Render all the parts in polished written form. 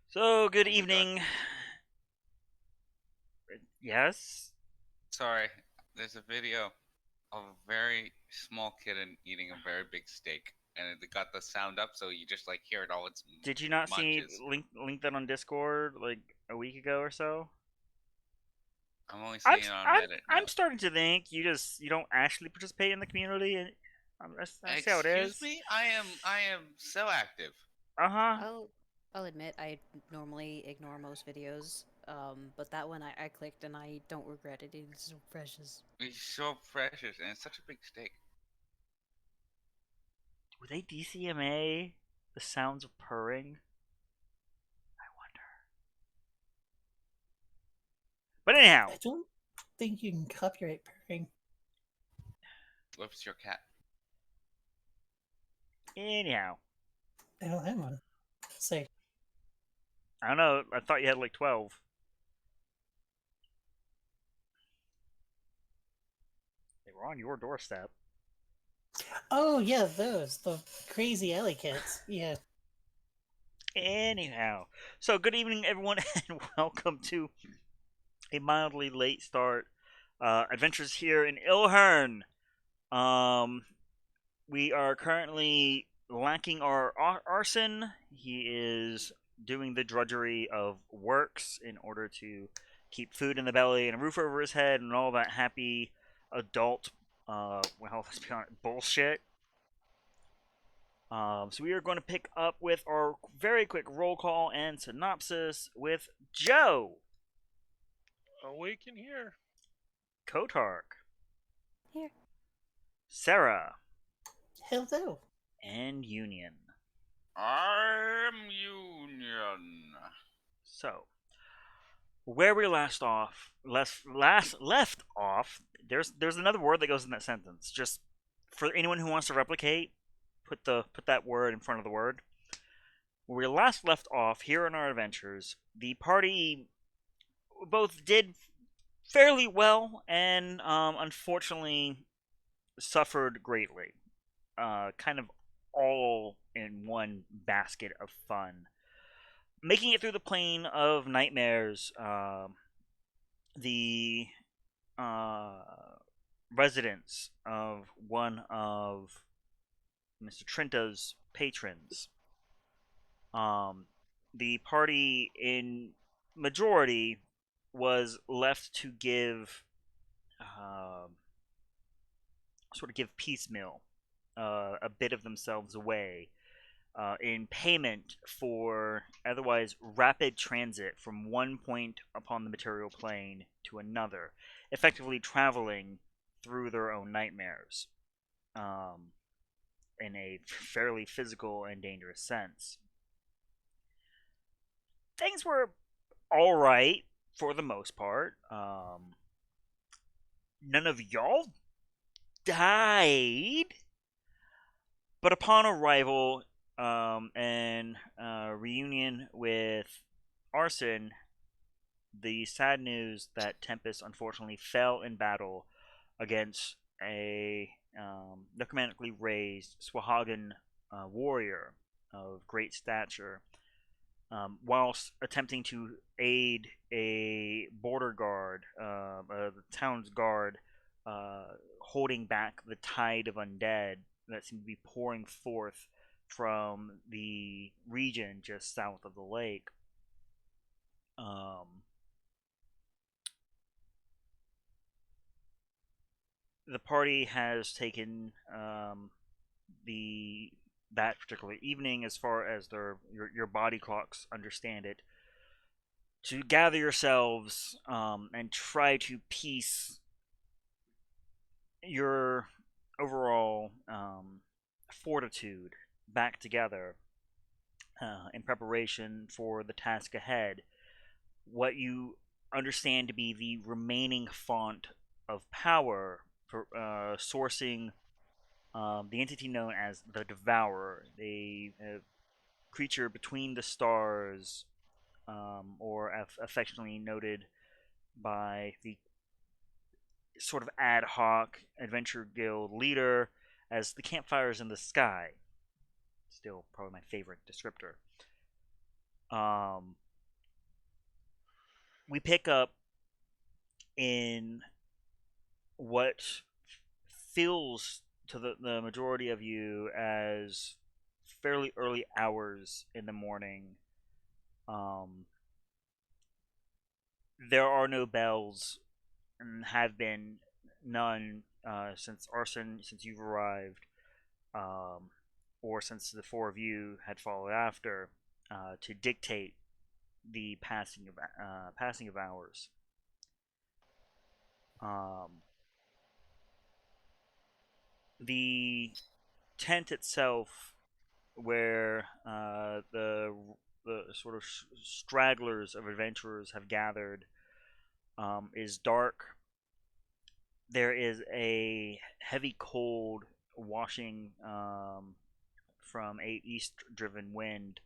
So, good Oh my god. evening. Yes? Sorry. There's a video of a very small kitten eating a very big steak, and it got the sound up, so you just like hear it all its Did you not see munches. link that on Discord like a week ago or so? I'm only I'm seeing it on I'm Reddit I'm now. starting to think you don't actually participate in the community. And that's how it Excuse is. me? I am so active. Uh huh. I'll I'll admit I normally ignore most videos, but that one I clicked and I don't regret it. It's so precious. It's so precious, and it's such a big steak. Would they DCMA the sounds of purring? I wonder. But anyhow, I don't think you can copyright purring. What's your cat? anyhow. I don't have one. Say, I don't know. I thought you had like 12. They were on your doorstep. oh yeah, those the crazy alley cats. Yeah, Anyhow, so good evening, everyone, and welcome to a mildly late start. Adventures here in Ilhern. Um, we are currently lacking our arson. He is doing the drudgery of works in order to keep food in the belly and a roof over his head and all that happy adult, well, let's be honest, bullshit. So we are going to pick up with our very quick roll call and synopsis with Joe, Awake in here. Kotark, Here. Sarah, hello. and Union. I'm Union. So, where we left off, there's another word that goes in that sentence. Just for anyone who wants to replicate, put that word in front of the word. Where we last left off here in our adventures, the party both did fairly well and unfortunately suffered greatly. Kind of all in one basket of fun. Making it through the plane of nightmares, the uh, residence of one of Mr. Trenta's patrons, um, the party in majority was left to give sort of give piecemeal a bit of themselves away in payment for otherwise rapid transit from one point upon the material plane to another, effectively traveling through their own nightmares um, in a fairly physical and dangerous sense. Things were all right for the most part. None of y'all died, but upon arrival and reunion with Arson, the sad news that Tempest unfortunately fell in battle against a necromantically raised Swahagan warrior of great stature, whilst attempting to aid a border guard, the town's guard, holding back the tide of undead that seemed to be pouring forth from the region just south of the lake. Um, the party has taken the that particular evening, as far as your body clocks understand it, to gather yourselves and try to piece your overall fortitude back together in preparation for the task ahead. What you understand to be the remaining font of power for sourcing the entity known as the Devourer, a creature between the stars, or affectionately noted by the sort of ad hoc adventure guild leader as the campfires in the sky. Still, probably my favorite descriptor. Um, we pick up in what feels to the majority of you as fairly early hours in the morning. Um, there are no bells and have been none since you've arrived, or since the four of you had followed after, to dictate the passing of hours. Um, the tent itself, where the sort of stragglers of adventurers have gathered, is dark. There is a heavy cold washing from a east-driven wind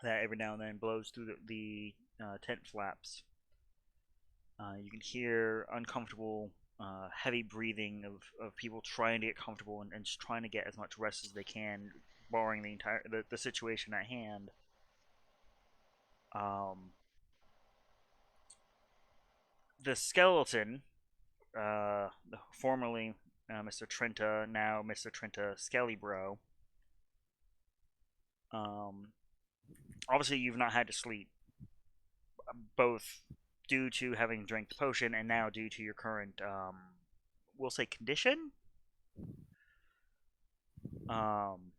that every now and then blows through the tent flaps. You can hear uncomfortable, heavy breathing of people trying to get comfortable and just trying to get as much rest as they can, barring the situation at hand. Um, the skeleton, formerly Mr. Trenta, now Mr. Trenta Skellybro. Um, Obviously, you've not had to sleep, both due to having drank the potion and now due to your current, we'll say, condition. Um,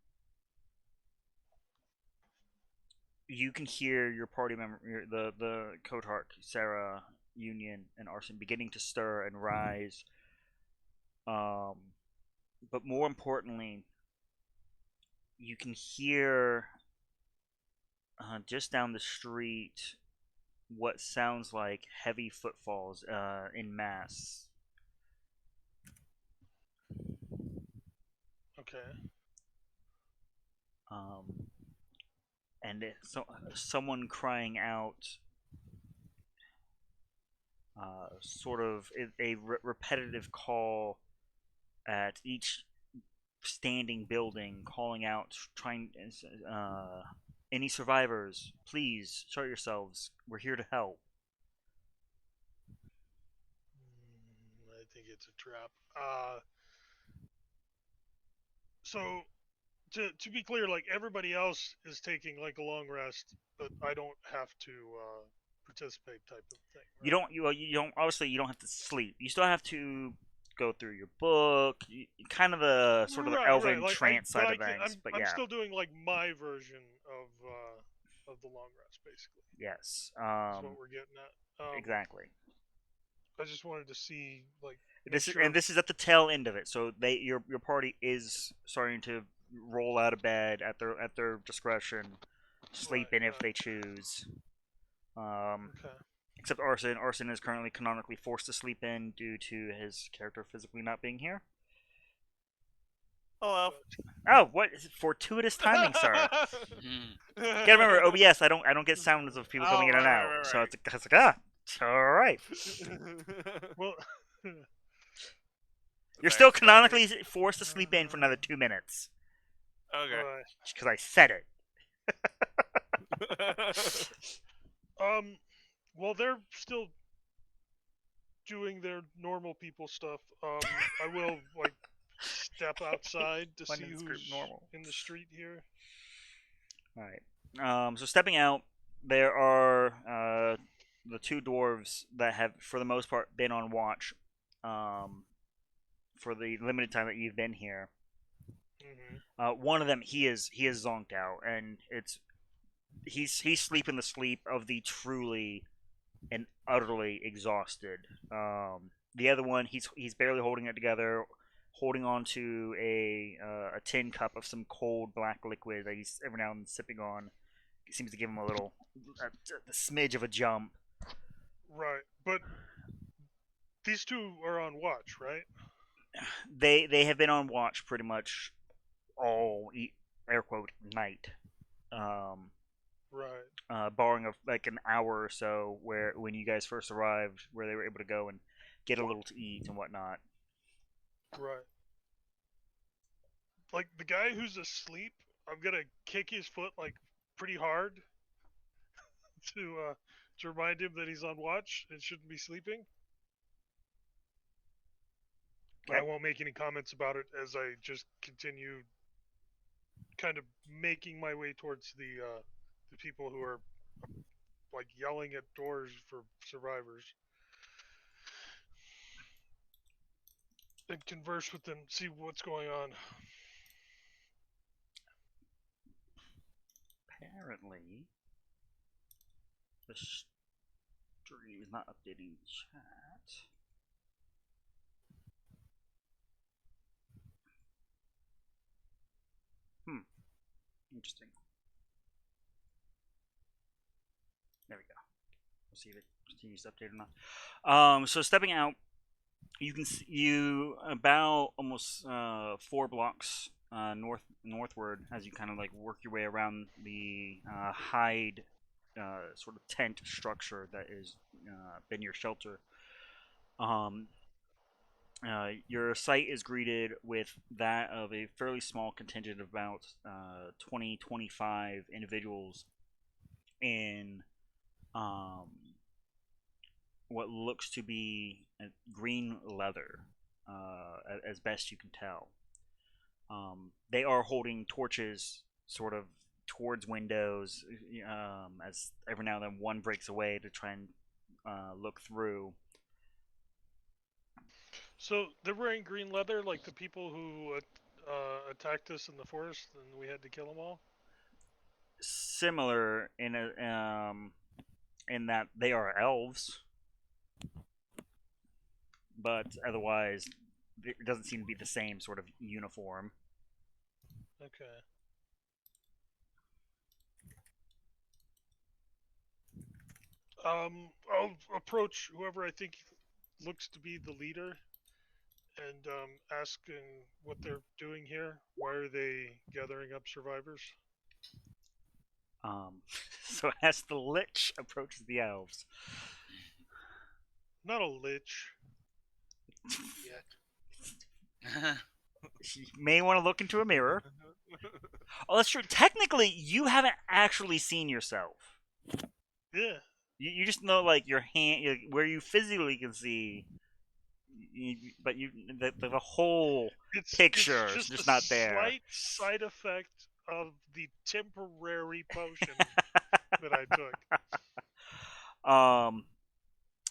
you can hear your party member, the Kotark, Sarah, Union, and Arson beginning to stir and rise. But more importantly, you can hear just down the street what sounds like heavy footfalls in mass. Okay. And someone crying out, sort of a repetitive call at each standing building, calling out, trying, any survivors, please show yourselves. We're here to help. I think it's a trap. So to be clear, like everybody else is taking like a long rest, but I don't have to participate, type of thing. You Right? don't. You don't. Obviously, you don't have to sleep. You still have to go through your book. Kind of the sort of the Right. elven Like trance but side of things. But I'm yeah, still doing like my version of the long rest, basically. yes. Is what we're getting at. Exactly. I just wanted to see, like, make This is, sure. and this is at the tail end of it. So your party is starting to roll out of bed at their discretion, sleep Right, in if right. they choose. Um, Okay. except Arson. Arson is currently canonically forced to sleep in due to his character physically not being here. Hello. Oh, what fortuitous timing, sir! Mm. Gotta remember OBS. I don't get sounds of people coming in and out, so it's like all right. Well, You're still Thanks, buddy. canonically forced to sleep in for another 2 minutes Okay. alright. because I said it. While they're still doing their normal people stuff, I will like step outside to When see is this group who's normal? in the street here. All right. So stepping out, there are the two dwarves that have, for the most part, been on watch. For the limited time that you've been here. One of them, he is zonked out, and he's sleeping the sleep of the truly and utterly exhausted. The other one, he's barely holding it together, holding on to a tin cup of some cold black liquid that he's every now and then sipping on. It seems to give him a smidge of a jump. Right, but these two are on watch, right? They have been on watch pretty much all air quote night. Right. Barring of like an hour or so where when you guys first arrived, where they were able to go and get a little to eat and whatnot. Right. Like the guy who's asleep, I'm gonna kick his foot like pretty hard, to remind him that he's on watch and shouldn't be sleeping. But I Okay. won't make any comments about it as I just continue kind of making my way towards the people who are like yelling at doors for survivors and converse with them, see what's going on. Apparently, the stream is not updating the chat. Interesting. There we go. We'll see if it continues to update or not. So stepping out, you can see you about almost 4 blocks northward as you kind of like work your way around the hide sort of tent structure that is been your shelter. Um, your site is greeted with that of a fairly small contingent of about 20, 25 individuals in um, what looks to be green leather, as best you can tell. They are holding torches, sort of towards windows, as every now and then one breaks away to try and look through. So they're wearing green leather, like the people who attacked us in the forest, and we had to kill them all. Similar in that they are elves, but otherwise it doesn't seem to be the same sort of uniform. Okay. I'll approach whoever I think looks to be the leader and asking what they're doing here. Why are they gathering up survivors? Um, so as the lich approaches the elves, Not a lich. Yeah. you may want to look into a mirror. Oh, that's true. Technically, you haven't actually seen yourself. Yeah. You just know like your hand, where you physically can see, but the whole picture It's is just a just not there. slight side effect of the temporary potion that I took.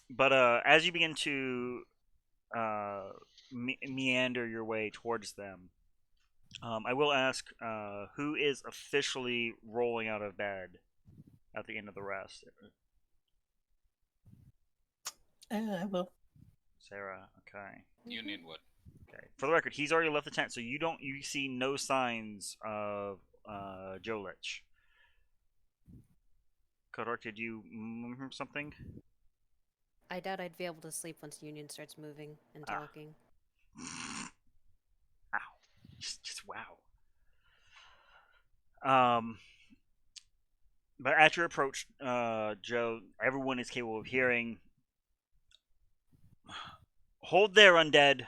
But as you begin to meander your way towards them, I will ask who is officially rolling out of bed at the end of the rest. I will. Sarah, okay. Union would. Okay. For the record, he's already left the tent, so you see no signs of Joe Lich. Kodork, did you something? I doubt I'd be able to sleep once Union starts moving and Ah. talking. Ow. Just wow. But at your approach, Joe, everyone is capable of hearing. Hold there, undead.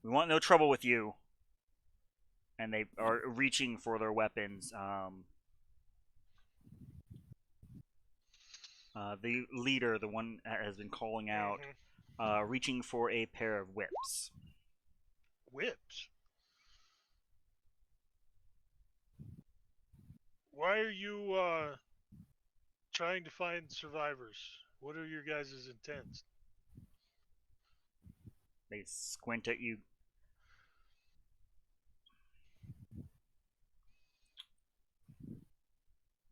We want no trouble with you. And they are reaching for their weapons. The leader, the one that has been calling out, reaching for a pair of whips. Whips? Why are you trying to find survivors? What are your guys' intents? They squint at you.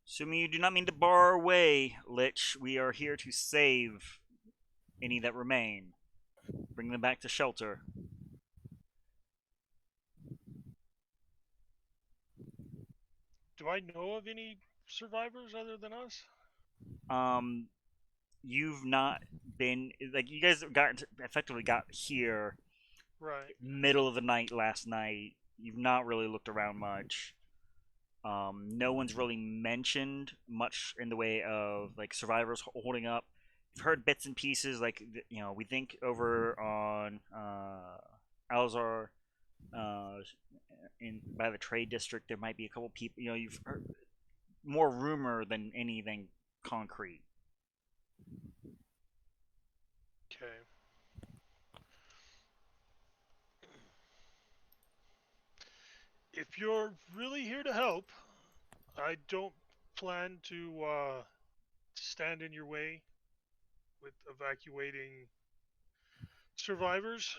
Assuming you do not mean to bar our way, Lich, we are here to save any that remain. Bring them back to shelter. Do I know of any survivors other than us? You've not been like you guys effectively got here Right. middle of the night last night. You've not really looked around much. No one's really mentioned much in the way of like survivors holding up. You've heard bits and pieces, like we think over on Alzar, in by the trade district, there might be a couple people. You've heard more rumor than anything concrete. Okay. If you're really here to help, I don't plan to stand in your way with evacuating survivors,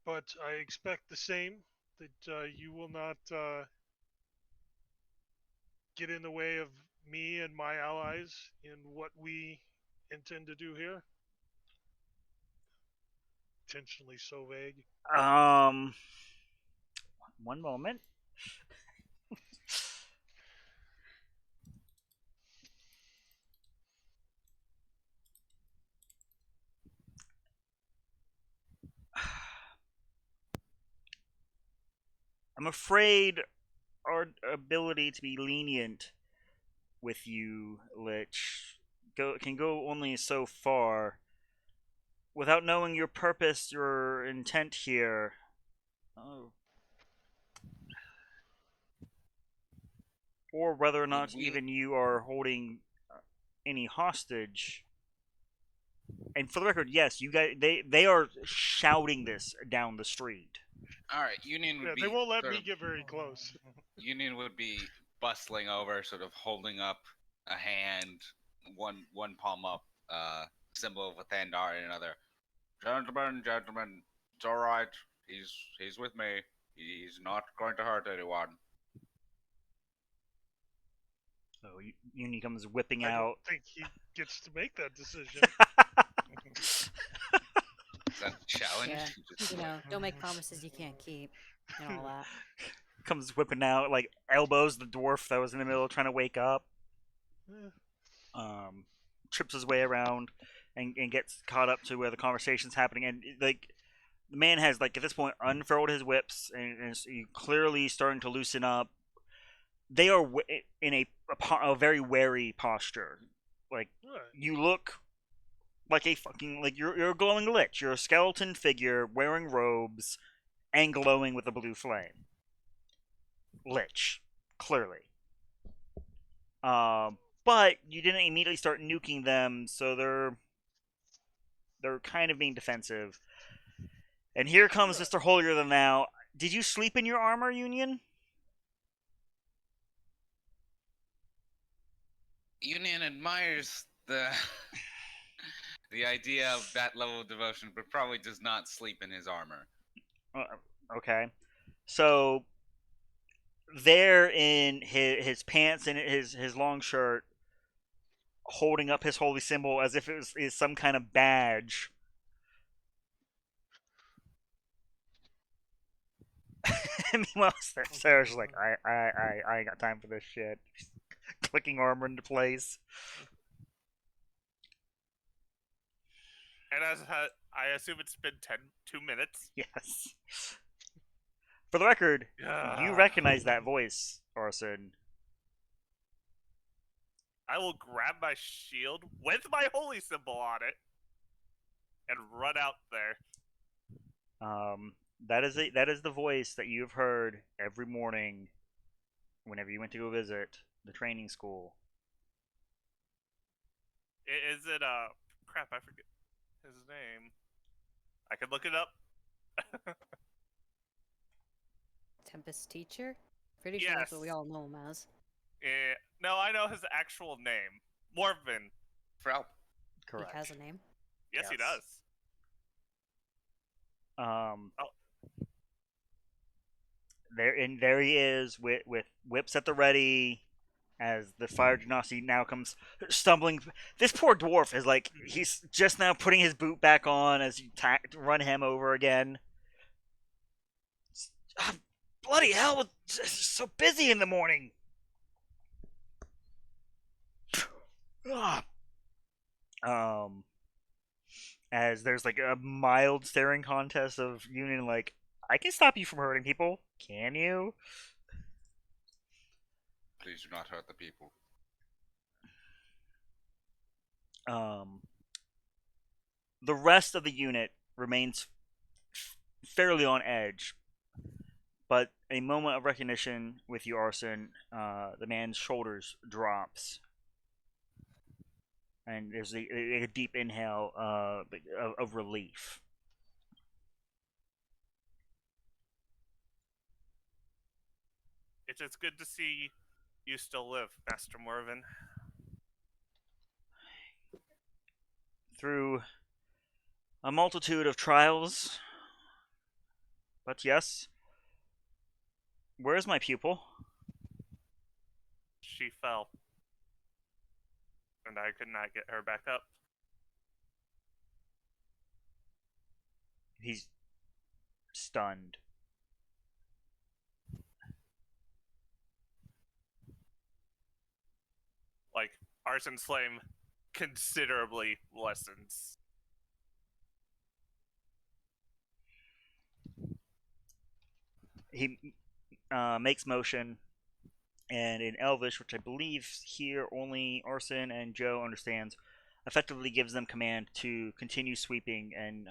but I expect the same, that you will not get in the way of me and my allies in what we intend to do here. Intentionally so vague. Um, one moment. I'm afraid our ability to be lenient with you, Lich, can go only so far. Without knowing your purpose, your intent here, oh, or whether or Would not we? even you are holding any hostage. And for the record, yes, you guys, they are shouting this down the street. All right, Union would Yeah, be they won't let sort me of get very close. Union would be bustling over, sort of holding up a hand, one palm up, symbol of a Thandar, and another. Gentlemen, it's all right. He's with me. He's not going to hurt anyone. So Uni comes whipping I don't out. think he gets to make that decision. Is that a challenge? Yeah, Just you like, know, don't make promises you can't keep, and all that. Comes whipping out, like elbows the dwarf that was in the middle trying to wake up. Eh, Trips his way around and gets caught up to where the conversation's happening. And like the man has like at this point unfurled his whips and is clearly starting to loosen up. They are in a very wary posture. Like right. you look like a fucking like you're a glowing lich. You're a skeleton figure wearing robes and glowing with a blue flame. Lich, clearly. But you didn't immediately start nuking them, so they're kind of being defensive. And here comes Right. Mr. Holier than Thou. Did you sleep in your armor, Union? Union admires the idea of that level of devotion, but probably does not sleep in his armor. Okay. So there in his pants and his long shirt, holding up his holy symbol as if it was is some kind of badge. Meanwhile, Sarah's like, I ain't got time for this shit. Clicking armor into place. And I assume it's been 2 minutes. Yes. For the record, you Yeah. recognize that voice, Arson. I will grab my shield with my holy symbol on it and run out there. That is the voice that you've heard every morning whenever you went to go visit the training school. Is it crap? I forget his name. I can look it up. Tempest teacher? Pretty sure that's what we Yes. all know him as. No, I know his actual name. Morvin. Frelp. Correct. He has a name. Yes, he Yes. does. There he is with whips at the ready as the fire genasi now comes stumbling. This poor dwarf is like he's just now putting his boot back on as you run him over again. Bloody hell! It's so busy in the morning. As there's like a mild staring contest of Union, like, I can stop you from hurting people. Can you? Please do not hurt the people. The rest of the unit remains fairly on edge, but a moment of recognition with you, Arson. The man's shoulders drops. and there's a deep inhale of relief. It is good to see you still live, Master Morven. Through a multitude of trials, but yes, where is my pupil? She fell, and I could not get her back up. He's stunned. Like, Arson's flame considerably lessens. He makes motion, and in Elvish, which I believe here only Arson and Joe understands, effectively gives them command to continue sweeping and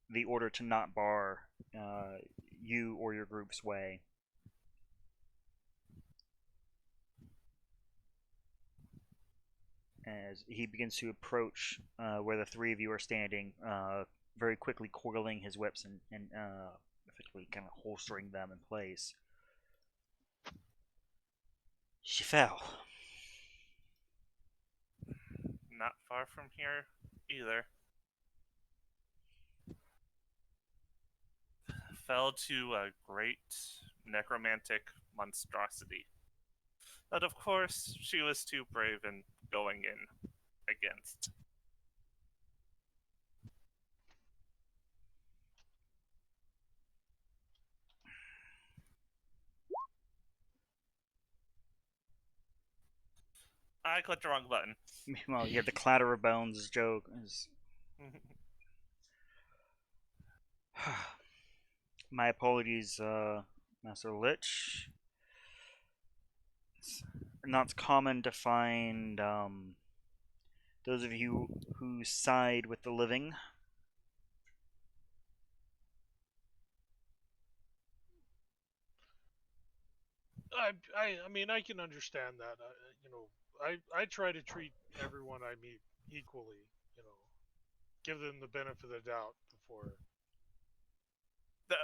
the order to not bar you or your group's way. As he begins to approach where the three of you are standing, very quickly coiling his whips and effectively kind of holstering them in place. She fell. Not far from here, either. Fell to a great necromantic monstrosity. But of course, she was too brave in going in against. I clicked the wrong button. Meanwhile, you hear the clatter of bones as Joe is. My apologies, Master Lich. It's not common to find those of you who side with the living. I mean, I can understand that. I try to treat everyone I meet equally. Give them the benefit of the doubt before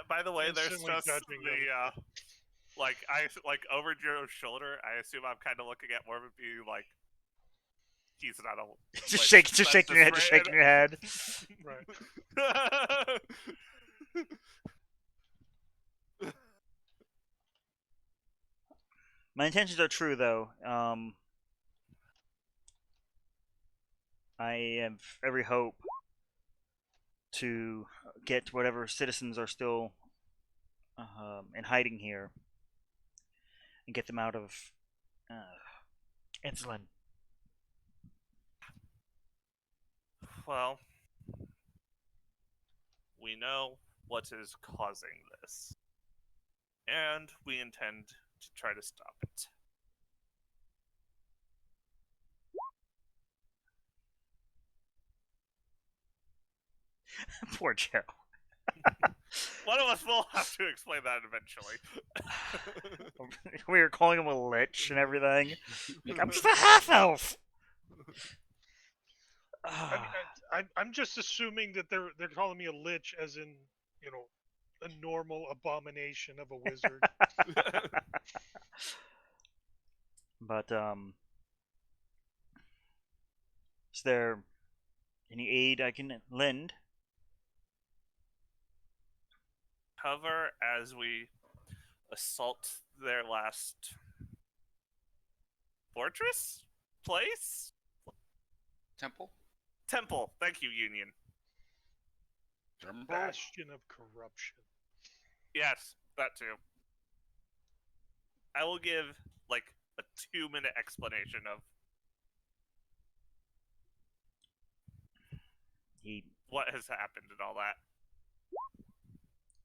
By the way, there's instantly just judging them. like over Joe's shoulder. I assume I'm kind of looking at Mormon being like, he's not a Just like, shaking your head, just shaking your head. Right. My intentions are true, though. I have every hope to get whatever citizens are still in hiding here and get them out of insulin. Well, we know what is causing this, and we intend to try to stop it. Poor Joe. One of us will have to explain that eventually. We were calling him a lich and everything. Like, I'm just a half elf. I'm just assuming that they're calling me a lich, as in a normal abomination of a wizard. But is there any aid I can lend? Cover as we assault their last fortress? Place? Temple? Temple. Thank you, Union. German? Bastion of corruption. Yes, that too. I will give like a 2-minute explanation of what has happened and all that.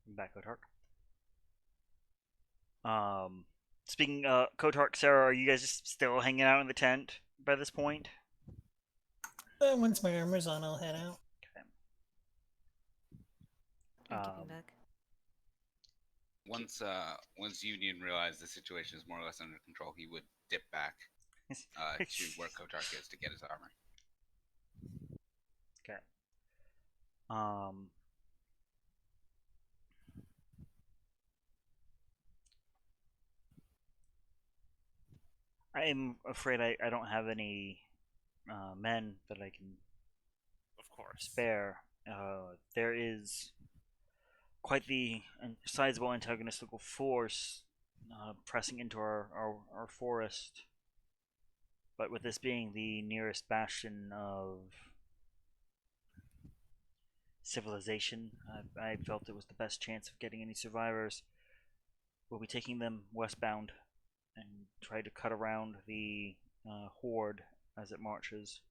Back Kotark. Speaking Kotark, Sarah, are you guys just still hanging out in the tent by this point? Once my armor's on, I'll head out. I'm keeping back. Once Union realized the situation is more or less under control, he would dip back. to where Kotark is to get his armor. Okay. Um. I'm afraid I don't have any men that I can Of course. spare. There is quite the sizable antagonistical force pressing into our forest. But with this being the nearest bastion of civilization, I felt it was the best chance of getting any survivors. We'll be taking them westbound and try to cut around the horde as it marches.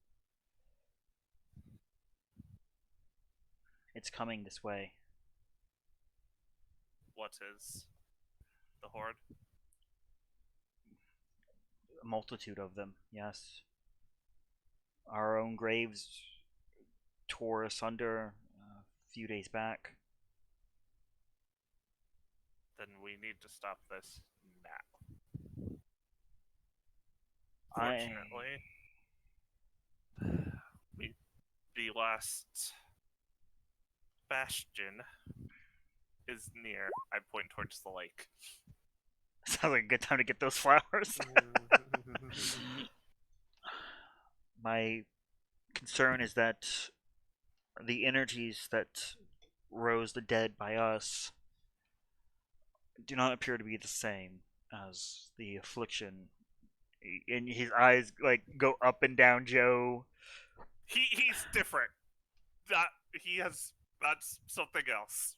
It's coming this way. What is the horde? A multitude of them, yes. Our own graves tore asunder a few days back. Then we need to stop this now. I Fortunately, the last bastion is near. I point towards the lake. sounds like a good time to get those flowers. My concern is that the energies that rose the dead by us do not appear to be the same as the affliction. And his eyes like go up and down Joe. He's different. That's something else.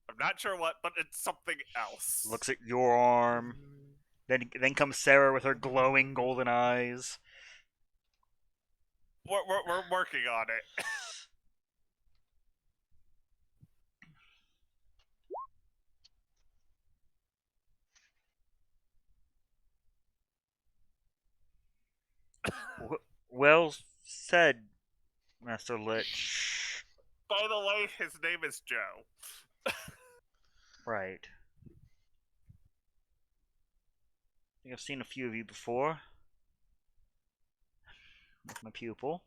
I'm not sure what, but it's something else. Looks at your arm. Then comes Sarah with her glowing golden eyes. We're working on it. Well said, Master Lich. By the way, his name is Joe. Right. I think I've seen a few of you before. With my pupil.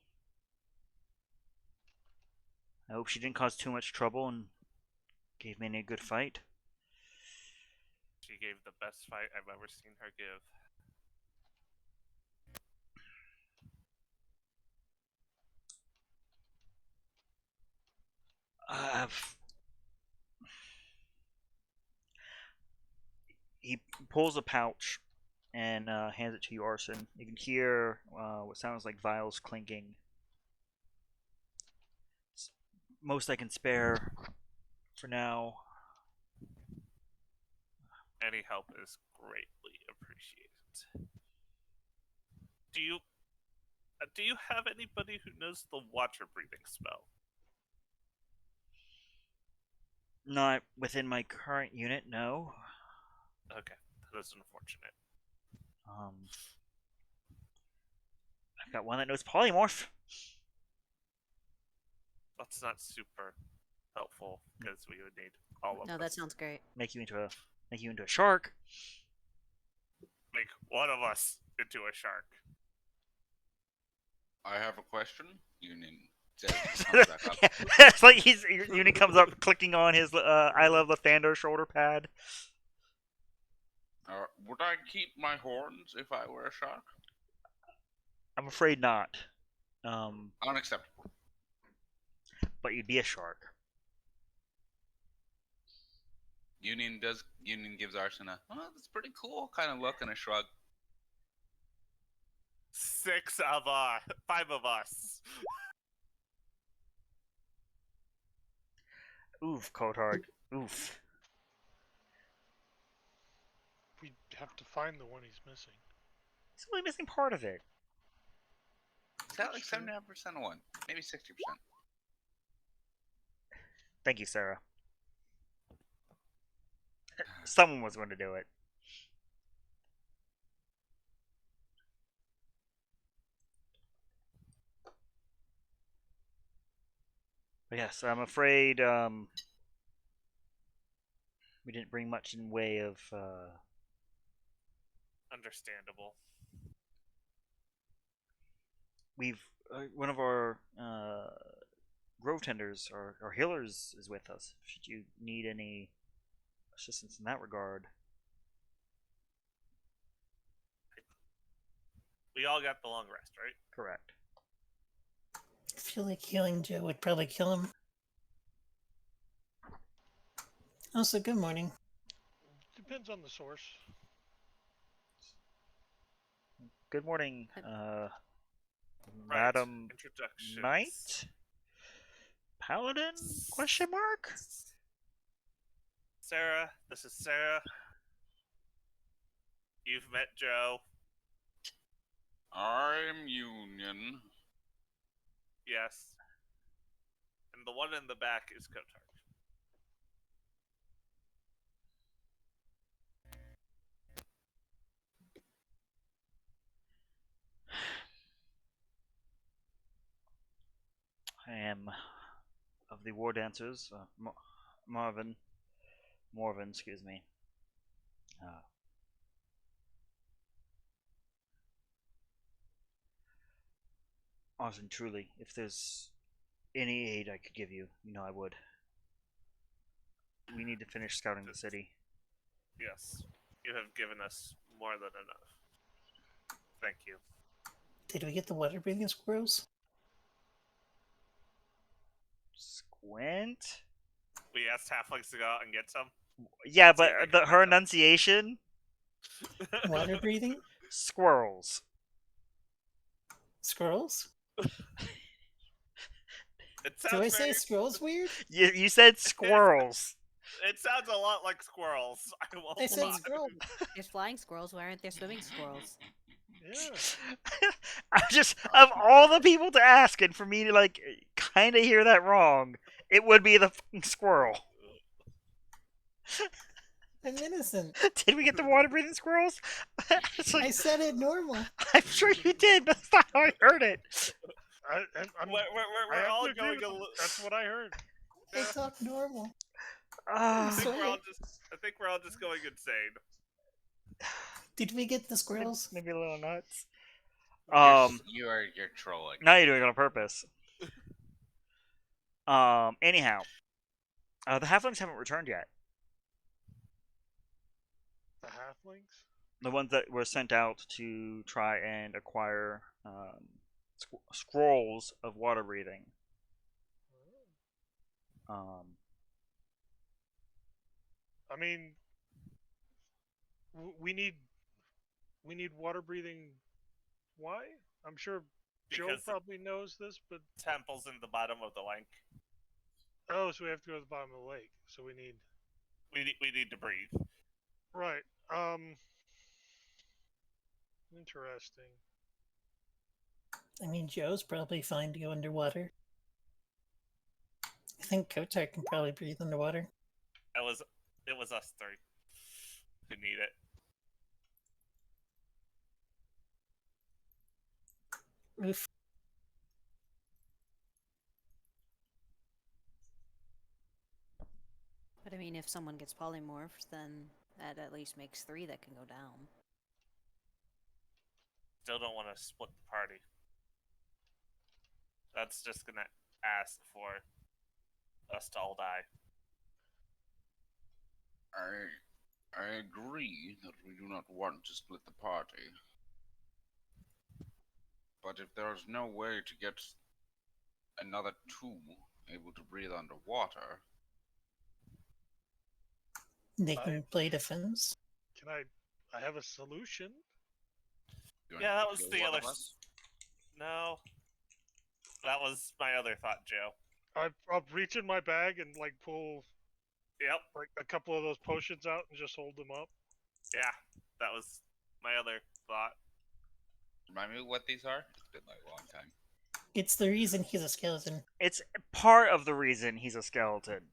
I hope she didn't cause too much trouble and gave me a good fight. She gave the best fight I've ever seen her give. He pulls a pouch and hands it to you, Arson. You can hear what sounds like vials clinking. It's most I can spare for now. Any help is greatly appreciated. Do you have anybody who knows the water breathing spell? Not within my current unit, no. Okay, that's unfortunate. I've got one that knows polymorph. That's not super helpful because we would need all of No, us. that sounds great. Make you into a shark. Make one of us into a shark. I have a question. Union says comes back up. It's like your unit comes up clicking on his I love Lathander shoulder pad. Would I keep my horns if I were a shark? I'm afraid not. Unacceptable. But you'd be a shark. Union gives Arson a, oh, that's pretty cool kind of look and a shrug. 5 of us. Oof, Cotard. Oof. We have to find the one he's missing. He's only missing part of it. Is that like 79% of one? Maybe 60%. Thank you, Sarah. Someone was going to do it. But yes, I'm afraid we didn't bring much in way of Understandable. we've one of our grove tenders or healers is with us. Should you need any assistance in that regard? We all got the long rest, right? Correct. I feel like healing Joe would probably kill him. Also, good morning. Depends on the source. Good morning, Right. Madam Introductions. Knight? Paladin? Question mark? Sarah, this is Sarah. You've met Joe. I'm Union. Yes. And the one in the back is Kotar. I am of the War Dancers, Morven, excuse me. Honestly, truly, if there's any aid I could give you, I would. We need to finish scouting the city. Yes. You have given us more than enough. Thank you. Did we get the water breathing squirrels? Squint? We asked halflings to go out and get some. Yeah, See if but we can her find them. enunciation? Water breathing? Squirrels. Squirrels? It Do sounds I say very, squirrels weird? You said squirrels. It sounds a lot like squirrels. I won't I said lie. squirrel. There's flying squirrels. Why aren't there swimming squirrels? Yeah. I just of all the people to ask, and for me to kind of hear that wrong, it would be the fucking squirrel. I'm innocent. Did we get the water breathing squirrels? It's I said it normal. I'm sure you did, but that's not how I heard it. We're I have all to agree going with a them. little. That's what I heard. I talk normal. I Uh, think Sorry. we're all just going insane. Did we get the squirrels? maybe a little nuts. You're trolling. Now you're doing it on purpose. Anyhow, the halflings haven't returned yet. The halflings? The ones that were sent out to try and acquire scrolls of water breathing. I mean, we need water breathing. Why? I'm sure Joe Because the probably knows this, but temple's in the bottom of the lake. oh, so we have to go to the bottom of the lake. So we need We need to breathe. right. Interesting. I mean, Joe's probably fine to go underwater. I think Kotar can probably breathe underwater. It was us three who need it. Oof. But I mean, if someone gets polymorphed, then that at least makes 3 that can go down. Still don't want to split the party. That's just gonna ask for us to all die. I agree that we do not want to split the party. But if there's no way to get another 2 able to breathe underwater, They can play defense. Can I have a solution. you want Yeah, to that was kill the one other. of us? No, that was my other thought, Joe. I'll reach in my bag and pull Yep. a couple of those potions out and just hold them up. Yeah, that was my other thought. Remind me what these are? It's been a long time. It's the reason he's a skeleton. It's part of the reason he's a skeleton.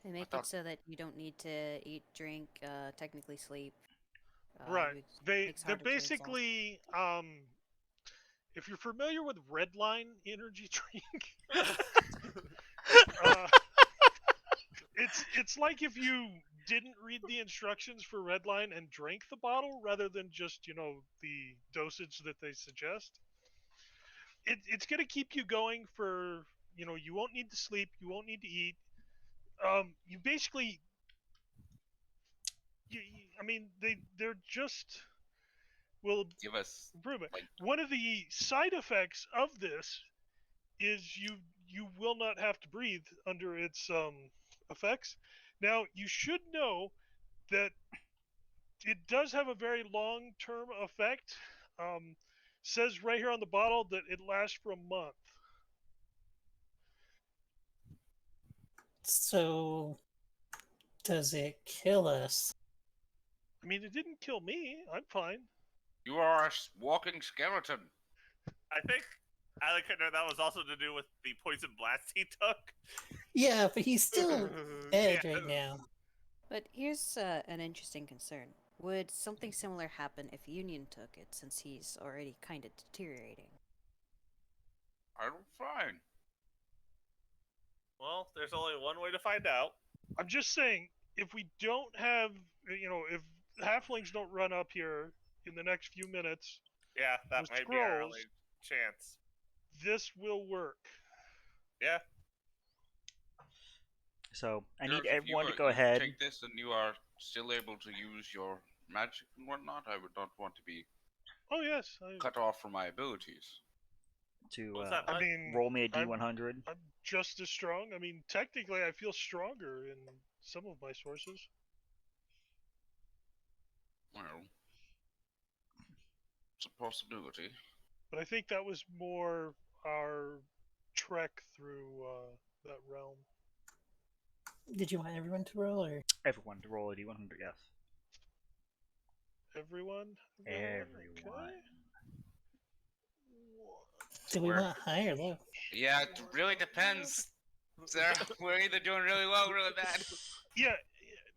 They make thought- it so that you don't need to eat, drink, technically sleep. Right. Which They're makes harder to exhaust. basically if you're familiar with Redline energy drink, uh, it's like if you didn't read the instructions for Redline and drank the bottle rather than just the dosage that they suggest. it's going to keep you going for, you won't need to sleep, you won't need to eat. You basically, I mean, they're just will Give us improve it. like One of the side effects of this is you will not have to breathe under its effects. Now you should know that it does have a very long-term effect. Says right here on the bottle that it lasts for a month. So, does it kill us? I mean, it didn't kill me. I'm fine. you are a walking skeleton. I think Alexander, that was also to do with the poison blast he took. Yeah, but he's still dead Yeah. right now. But here's an interesting concern. Would something similar happen if Union took it, since he's already kind of deteriorating? I'm fine. Well, there's only one way to find out. I'm just saying, if we don't have, if halflings don't run up here in the next few minutes, Yeah, that with might be our scrolls, only chance. this will work. Yeah. So I need Dirk, if everyone to go you ahead. take this and you are still able to use your magic and whatnot, I would not want to be Oh yes, cut off from my abilities. To What was that? I What? mean, roll me a I'm, D100. I'm just as strong. I mean, technically, I feel stronger in some of my sources. Well, it's a possibility. But I think that was more our trek through that realm. Did you want everyone to roll, or Everyone to roll a D100. Yes. Everyone? Everyone. Okay. do we We're- want high or low? Yeah, it really depends. Sarah, we're either doing really well or really bad. Yeah,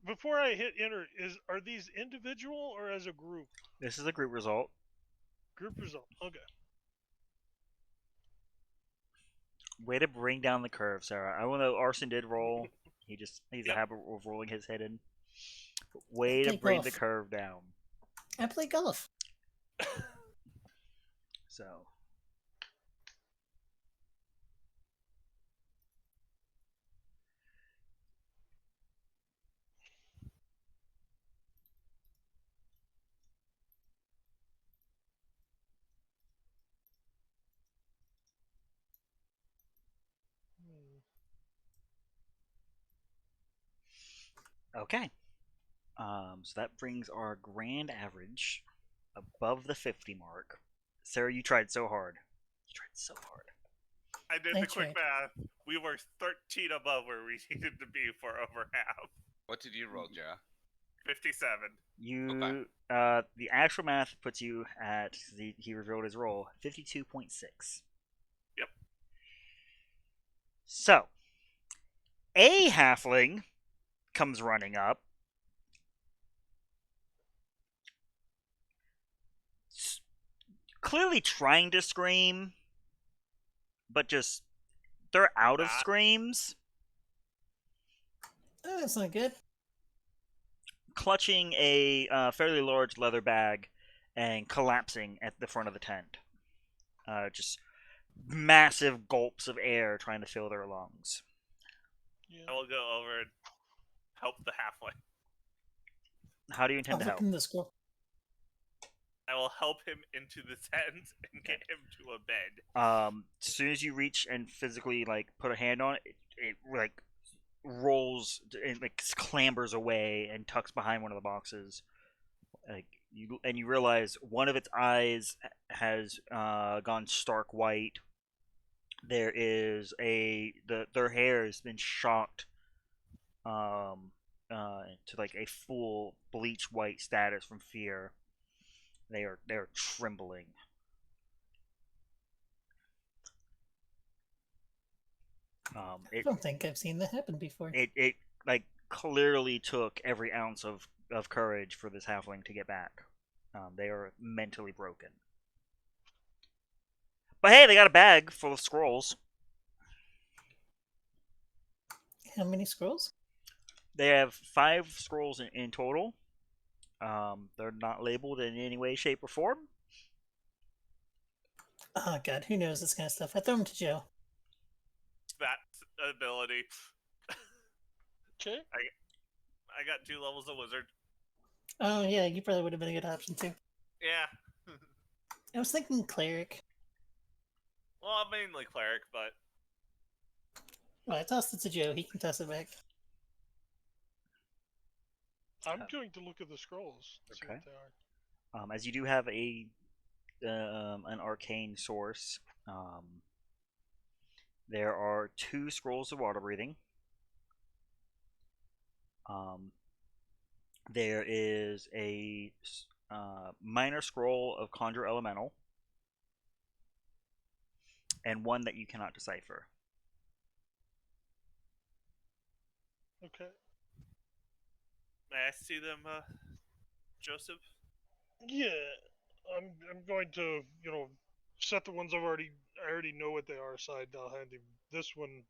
before I hit enter, are these individual or as a group? This is a group result. Group result. Okay. Way to bring down the curve, Sarah. I know Arson did roll. He's a Yep. habit of rolling his hidden. Way to Play bring the golf. curve down. I play golf. So okay. So that brings our grand average above the 50 mark. Sarah, you tried so hard. You tried so hard. I did I the quick tried. math. We were 13 above where we needed to be for over half. What did you roll, Jera? 57. You, the actual math puts you at he revealed his roll 52.6. Yep. So, a halfling comes running up. Clearly trying to scream, but just they're out of Not. screams. Oh, that's not good. Clutching a fairly large leather bag and collapsing at the front of the tent. Just massive gulps of air trying to fill their lungs. Yeah. I will go over and help the halfway. How do you I'll intend to look help? in the scroll. I will help him into the tent and get him to a bed. As soon as you reach and physically like put a hand on it, it like rolls and like clambers away and tucks behind one of the boxes. Like you realize one of its eyes has gone stark white. There is their hair has been shocked to like a full bleach white status from fear. They're trembling. I It don't think I've seen that happen before. it like clearly took every ounce of courage for this halfling to get back. They are mentally broken. But hey, they got a bag full of scrolls. How many scrolls? They have 5 scrolls in total. They're not labeled in any way, shape, or form. Oh god, who knows this kind of stuff? I throw him to jail. That ability. Okay. I got 2 levels of wizard. Oh yeah, you probably would have been a good option too. Yeah. I was thinking cleric. Well, I'm mainly cleric, but Well, I tossed it to Joe. He can toss it back. I'm going to look at the scrolls. See Okay. what they are. As you do have a an arcane source, there are 2 scrolls of water breathing. There is a minor scroll of conjure elemental, and one that you cannot decipher. Okay. may I see them, Joseph? Yeah, I'm going to set the ones I already know what they are aside. I'll hand him this one.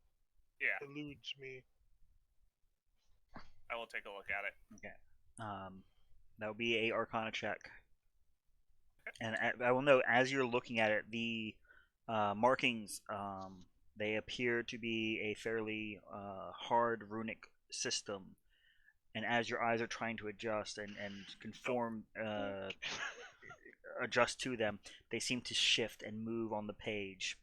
Yeah, Eludes me. I will take a look at it. Okay. That would be a Arcana check. And I will note, as you're looking at it, the markings, they appear to be a fairly hard runic system. And as your eyes are trying to adjust and conform, adjust to them, they seem to shift and move on the page.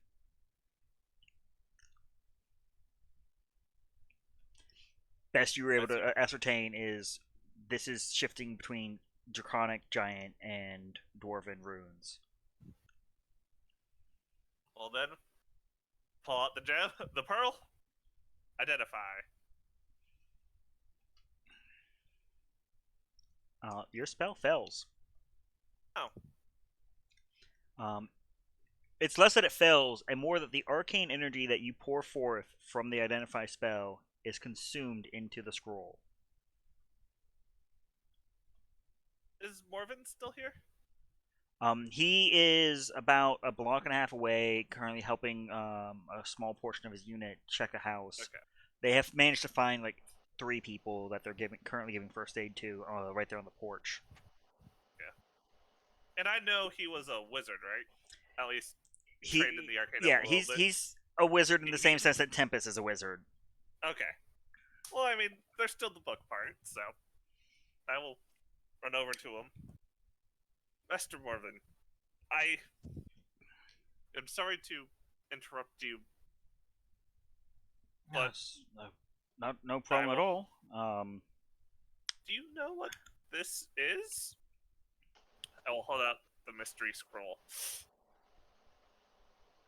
Best you were able to ascertain is this is shifting between Draconic, Giant, and Dwarven runes. Well then, pull out the gem, the pearl, identify. Your spell fails. Oh. It's less that it fails, and more that the arcane energy that you pour forth from the identify spell is consumed into the scroll. Is Morven still here? He is about a block and a half away, currently helping a small portion of his unit check a house. Okay. They have managed to find like 3 people that they're currently giving first aid to, right there on the porch. Yeah. And I know he was a wizard, right? At least trained in the Arcana a little bit. He's a wizard in the same sense that Tempest is a wizard. Okay. Well, I mean, there's still the book part, so I will run over to him. Master Morven, I am sorry to interrupt you. But Yes, no problem at all. Do you know what this is? I will hold out the mystery scroll.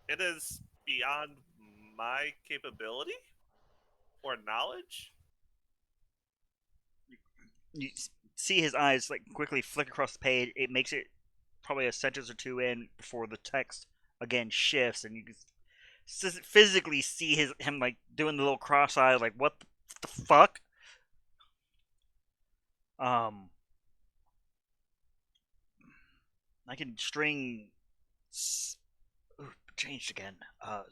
It is beyond my capability or knowledge. You see his eyes like quickly flick across the page. It makes it probably a sentence or 2 in before the text again shifts, and you can physically see him like doing the little cross eye, like what the fuck. I can string. Ooh, changed again.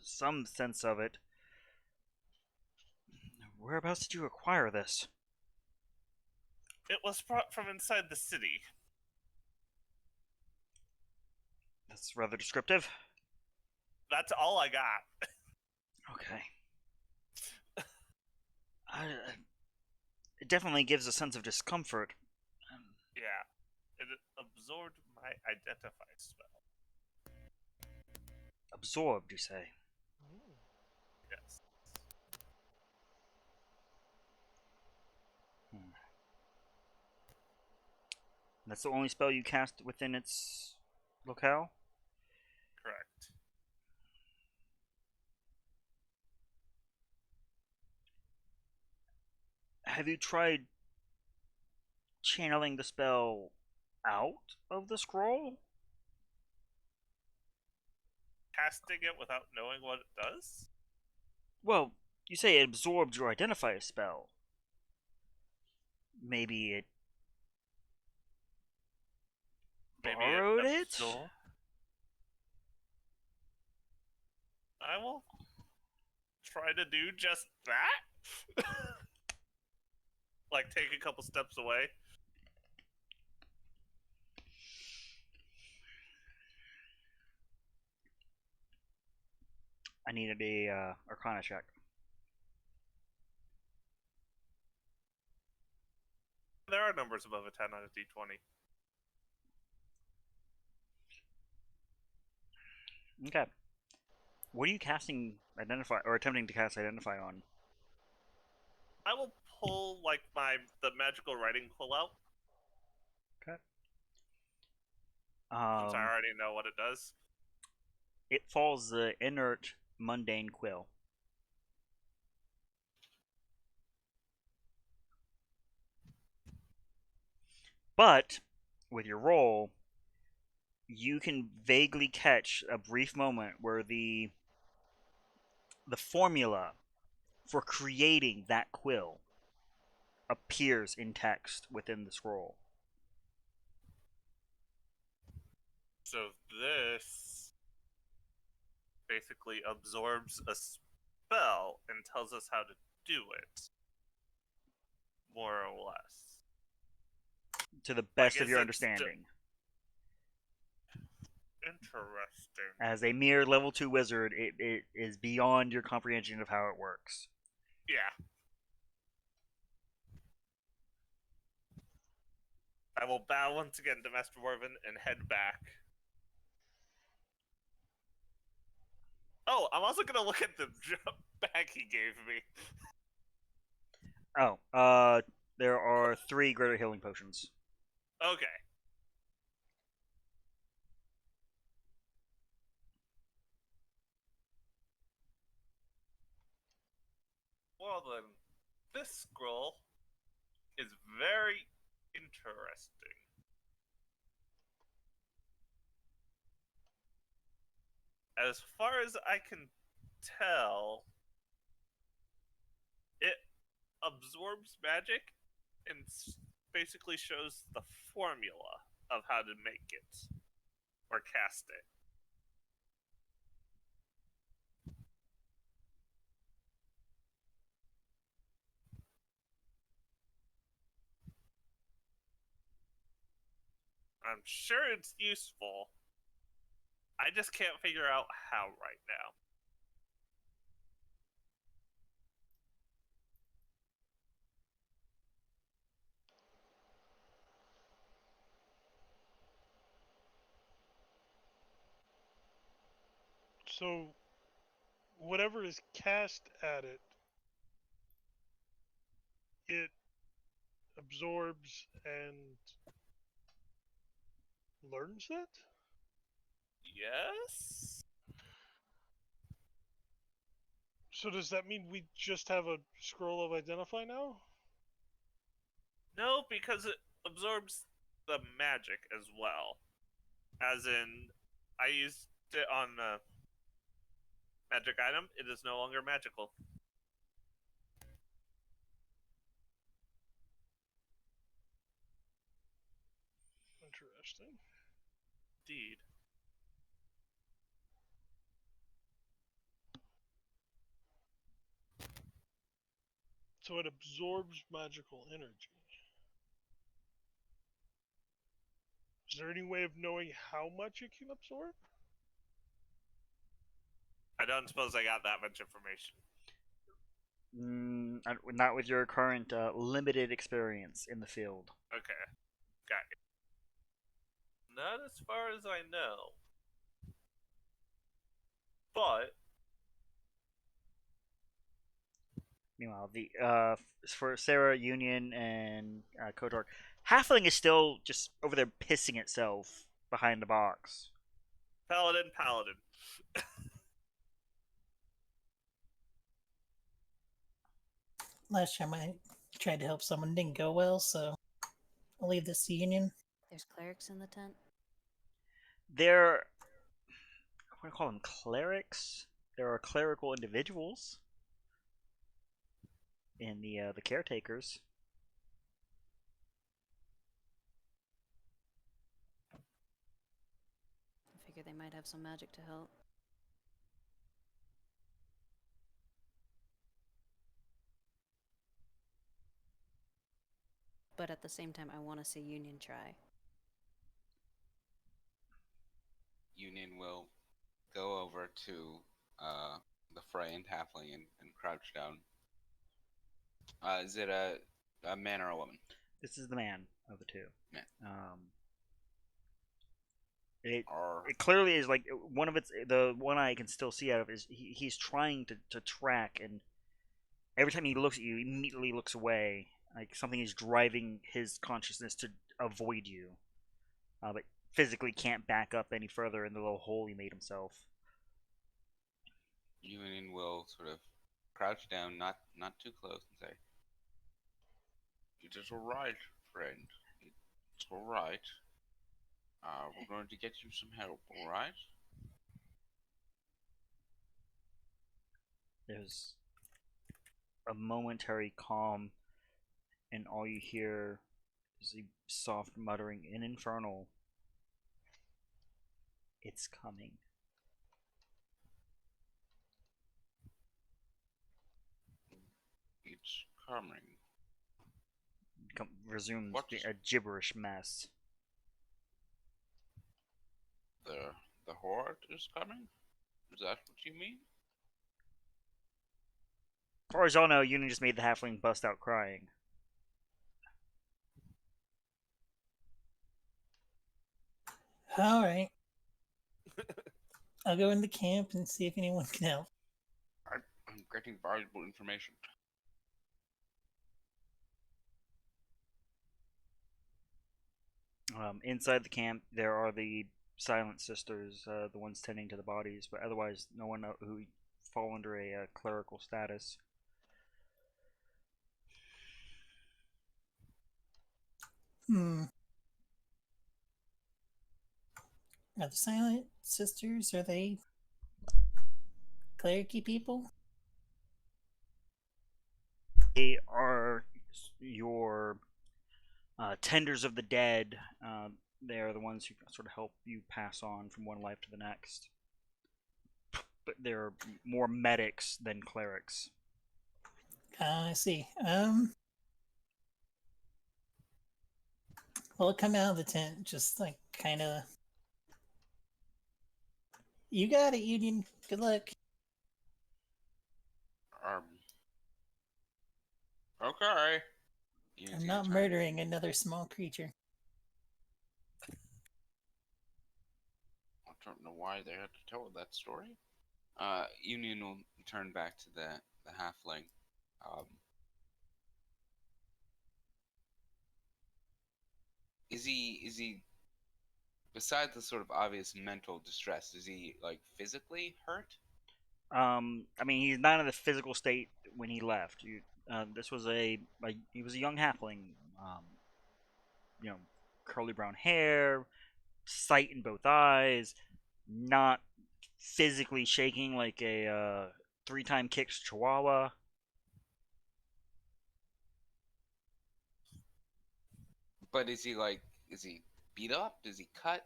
Some sense of it. Whereabouts did you acquire this? It was brought from inside the city. That's rather descriptive. That's all I got. Okay. It definitely gives a sense of discomfort. Yeah. It absorbed my identify spell. Absorbed, you say? Yes. That's the only spell you cast within its locale? Correct. Have you tried channeling the spell out of the scroll? Casting it without knowing what it does? Well, you say it absorbed your identifier spell. Maybe it borrowed it? I will try to do just that. Like, take a couple steps away. I needed a Arcana check. There are numbers above a 10 on a d20. Okay. What are you casting Identify or attempting to cast Identify on? I will pull like the magical writing quill out. Okay. Since I already know what it does. It falls the inert mundane quill. But with your roll, you can vaguely catch a brief moment where the formula for creating that quill appears in text within the scroll. So this basically absorbs a spell and tells us how to do it. More or less. To the best Like, of is your it understanding. Interesting. As a mere level 2 wizard, it is beyond your comprehension of how it works. Yeah. I will bow once again to Master Morven and head back. Oh, I'm also gonna look at the bag he gave me. Oh, there are 3 greater healing potions. Okay. Well then, this scroll is very interesting. As far as I can tell, it absorbs magic and basically shows the formula of how to make it or cast it. I'm sure it's useful. I just can't figure out how right now. So, whatever is cast at it, it absorbs and learns that? Yes? So does that mean we just have a scroll of identify now? No, because it absorbs the magic as well. As in, I used it on a magic item, it is no longer magical. Interesting. Indeed. So it absorbs magical energy. Is there any way of knowing how much it can absorb? I don't suppose I got that much information. Not with your current limited experience in the field. Okay, got it. Not as far as I know. But Meanwhile, for Sarah, Union, and Kotor, Halfling is still just over there pissing itself behind the box. Paladin. Last time I tried to help someone didn't go well, so I'll leave this to Union. There's clerics in the tent. They're, what do I call them, clerics? There are clerical individuals in the caretakers. I figure they might have some magic to help. But at the same time, I want to see Union try. Union will go over to the frightened halfling and crouch down. Is it a man or a woman? This is the man of the two. Man. It Or it clearly is like one of its the one I can still see out of is he's trying to track, and every time he looks at you, he immediately looks away. Like something is driving his consciousness to avoid you, but physically can't back up any further in the little hole he made himself. Union will sort of crouch down, not too close, and say, "It is all right, friend. It's all right. We're going to get you some help. All right." There's a momentary calm, and all you hear is a soft muttering in Infernal. It's coming. It's coming. Resumes What? being a gibberish mess. The horde is coming. Is that what you mean? As far as y'all know, Union just made the halfling bust out crying. All right. I'll go into camp and see if anyone can help. I'm getting valuable information. Inside the camp, there are the Silent Sisters, the ones tending to the bodies, but otherwise, no one who fall under a clerical status. Hmm. Are the Silent Sisters, are they clericy people? They are your tenders of the dead. They are the ones who sort of help you pass on from one life to the next. But they're more medics than clerics. I see. Well, I'll come out of the tent, just like kind of. You got it, Union. Good luck. Um. Okay. I'm not murdering another small creature. I don't know why they had to tell that story. Union will turn back to the halfling. Um, is he besides the sort of obvious mental distress? Is he like physically hurt? I mean, he's not in the physical state when he left. This was he was a young halfling. Um, you know, curly brown hair, sight in both eyes, not physically shaking like a three-time kicked chihuahua. But is he beat up? Is he cut?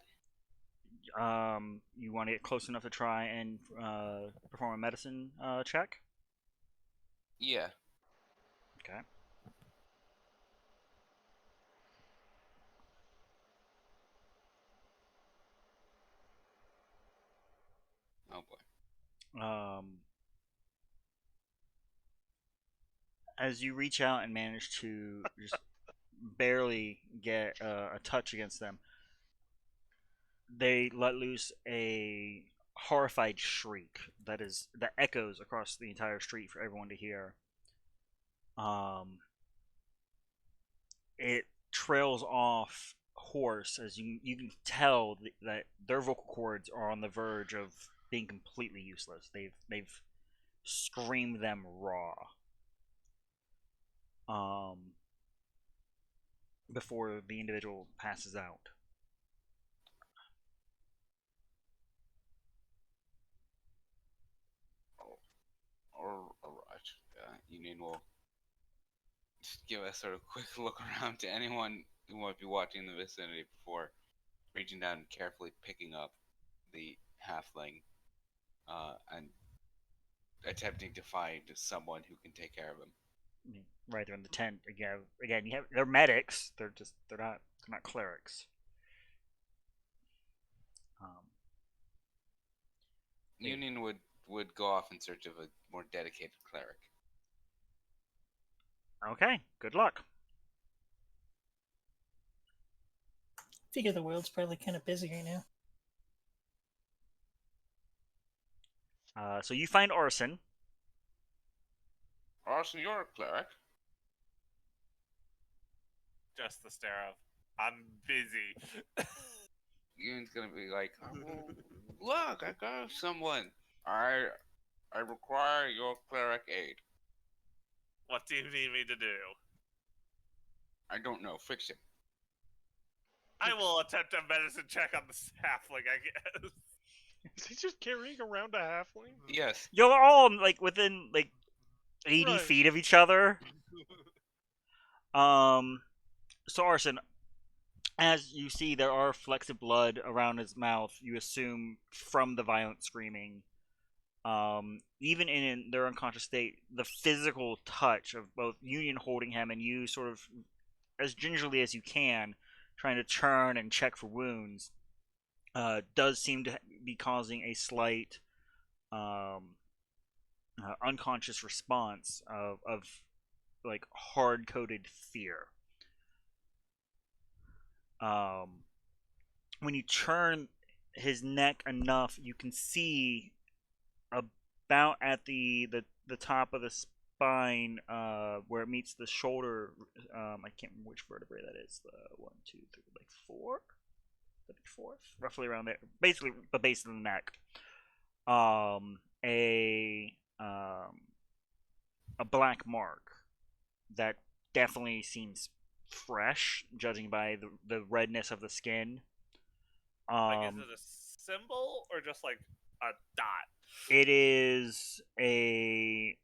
You want to get close enough to try and perform a medicine check? Yeah. Okay. Oh boy. As you reach out and manage to just barely get a touch against them, they let loose a horrified shriek that echoes across the entire street for everyone to hear. It trails off hoarse as you can tell that their vocal cords are on the verge of being completely useless. They've screamed them raw. Before the individual passes out. All right. Union will just give a sort of quick look around to anyone who might be watching in the vicinity before reaching down and carefully picking up the halfling and attempting to find someone who can take care of him. I mean, right there in the tent again. They're medics. They're not clerics. Um, Union would would go off in search of a more dedicated cleric. Okay, good luck. Figure the world's probably kind of busy right now. So you find Arson. Arson, you're a cleric. Just the stare of, I'm busy. Ian's gonna be like, oh, look, I got someone. I require your cleric aid. What do you need me to do? I don't know. Fix him. I will attempt a medicine check on this halfling, I guess. Is he just carrying around a halfling? Yes. You're all like within like 80 Right. feet of each other. So Arson, as you see, there are flecks of blood around his mouth. You assume from the violent screaming. Even in their unconscious state, the physical touch of both Union holding him and you, sort of as gingerly as you can, trying to turn and check for wounds, does seem to be causing a slight unconscious response of like hard coded fear. When you turn his neck enough, you can see about at the top of the spine, where it meets the shoulder. I can't remember which vertebrae that is. The 1, 2, 3, like 4. That'd be fourth, roughly around there. Basically, the base of the neck. A black mark that definitely seems fresh, judging by the redness of the skin. Like, is it a symbol or just like a dot? It is a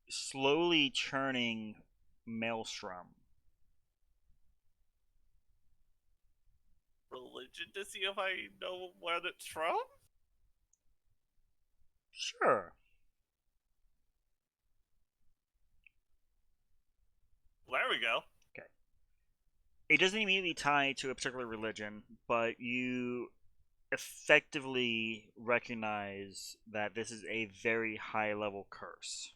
slowly churning maelstrom. Religion to see if I know where it's from? Sure. There we go. It doesn't immediately tie to a particular religion, but you effectively recognize that this is a very high level curse.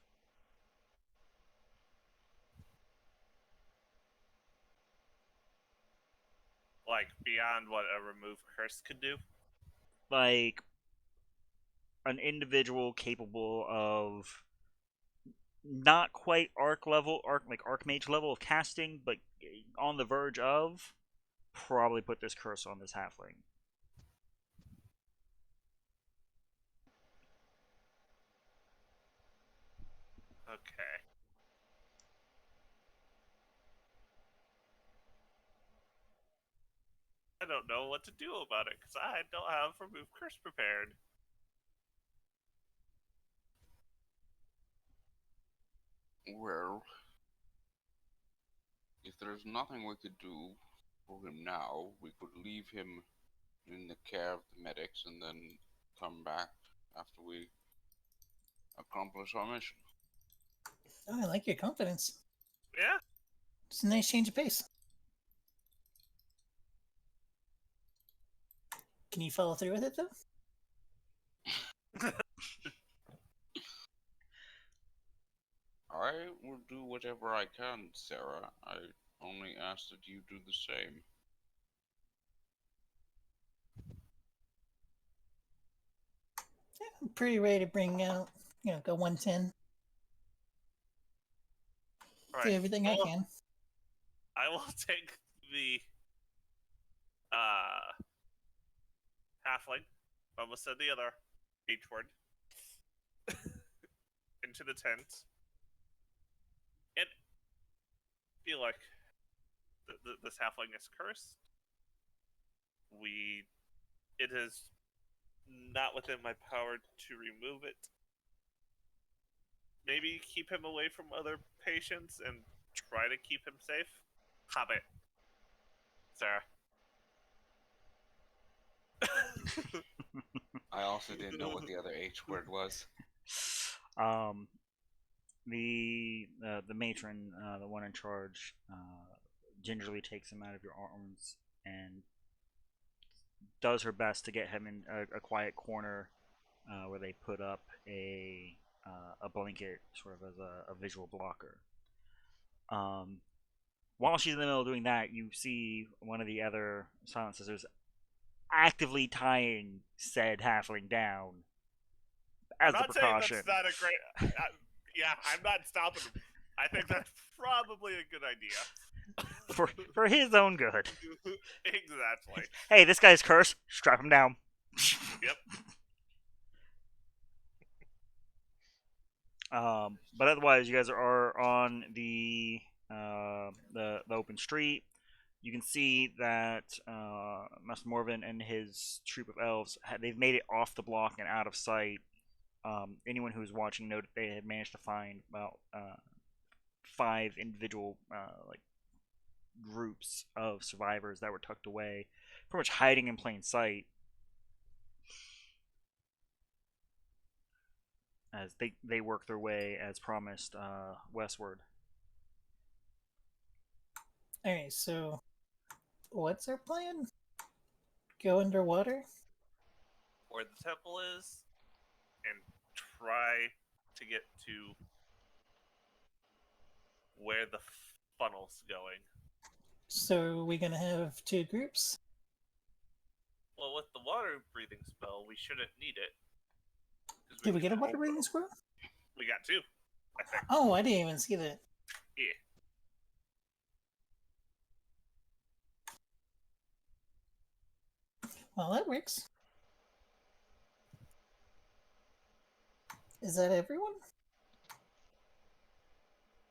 Like, beyond what a remove curse could do? Like an individual capable of not quite archmage level of casting, but on the verge of, probably put this curse on this halfling. Okay. I don't know what to do about it, because I don't have remove curse prepared. Well, if there's nothing we could do for him now, we could leave him in the care of the medics and then come back after we accomplish our mission. Oh, I like your confidence. Yeah? It's a nice change of pace. Can you follow through with it, though? I will do whatever I can, Sarah. I only ask that you do the same. Yeah, I'm pretty ready to bring out, go 110. Do everything I can. I will take the halfling, almost said the other H word, into the tent. And feel like this halfling is cursed. It is not within my power to remove it. Maybe keep him away from other patients and try to keep him safe. Hobbit. Sarah. I also didn't know what the other H word was. The matron, the one in charge, gingerly takes him out of your arms and does her best to get him in a quiet corner where they put up a blanket sort of as a visual blocker. Um, while she's in the middle of doing that, you see one of the other Silent Sisters actively tying said halfling down I'm as a not saying precaution. that's not a great. Yeah, I'm not stopping him. I think that's probably a good idea. For his own good. Exactly. Hey, this guy's cursed. Strap him down. Yep. But otherwise, you guys are on the open street. You can see that Master Morven and his troop of elves they've made it off the block and out of sight. Anyone who's watching noted they had managed to find about 5 individual like groups of survivors that were tucked away, pretty much hiding in plain sight. As they work their way, as promised, westward. Alright, so what's our plan? Go underwater? Where the temple is, and try to get to where the funnel's going. So are we gonna have 2 groups? Well, with the water breathing spell, we shouldn't need it. 'Cause Did we get a can water hold breathing them. scroll? We got 2, I think. Oh, I didn't even see that. Yeah. Well, that works. Is that everyone?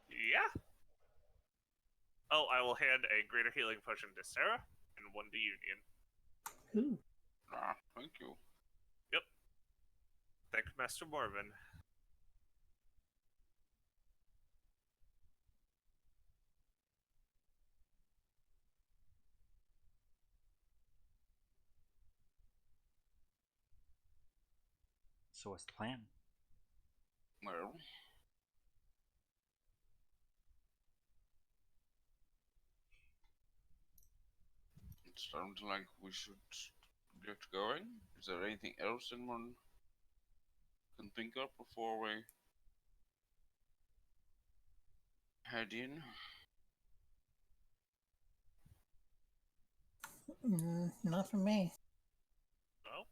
Yeah. Oh, I will hand a greater healing potion to Sarah and one to Union. Ooh. Ah, thank you. Yep. Thank Master Morven. So what's the plan? Well, it sounds like we should get going. Is there anything else anyone can think of before we head in? Not for me. No?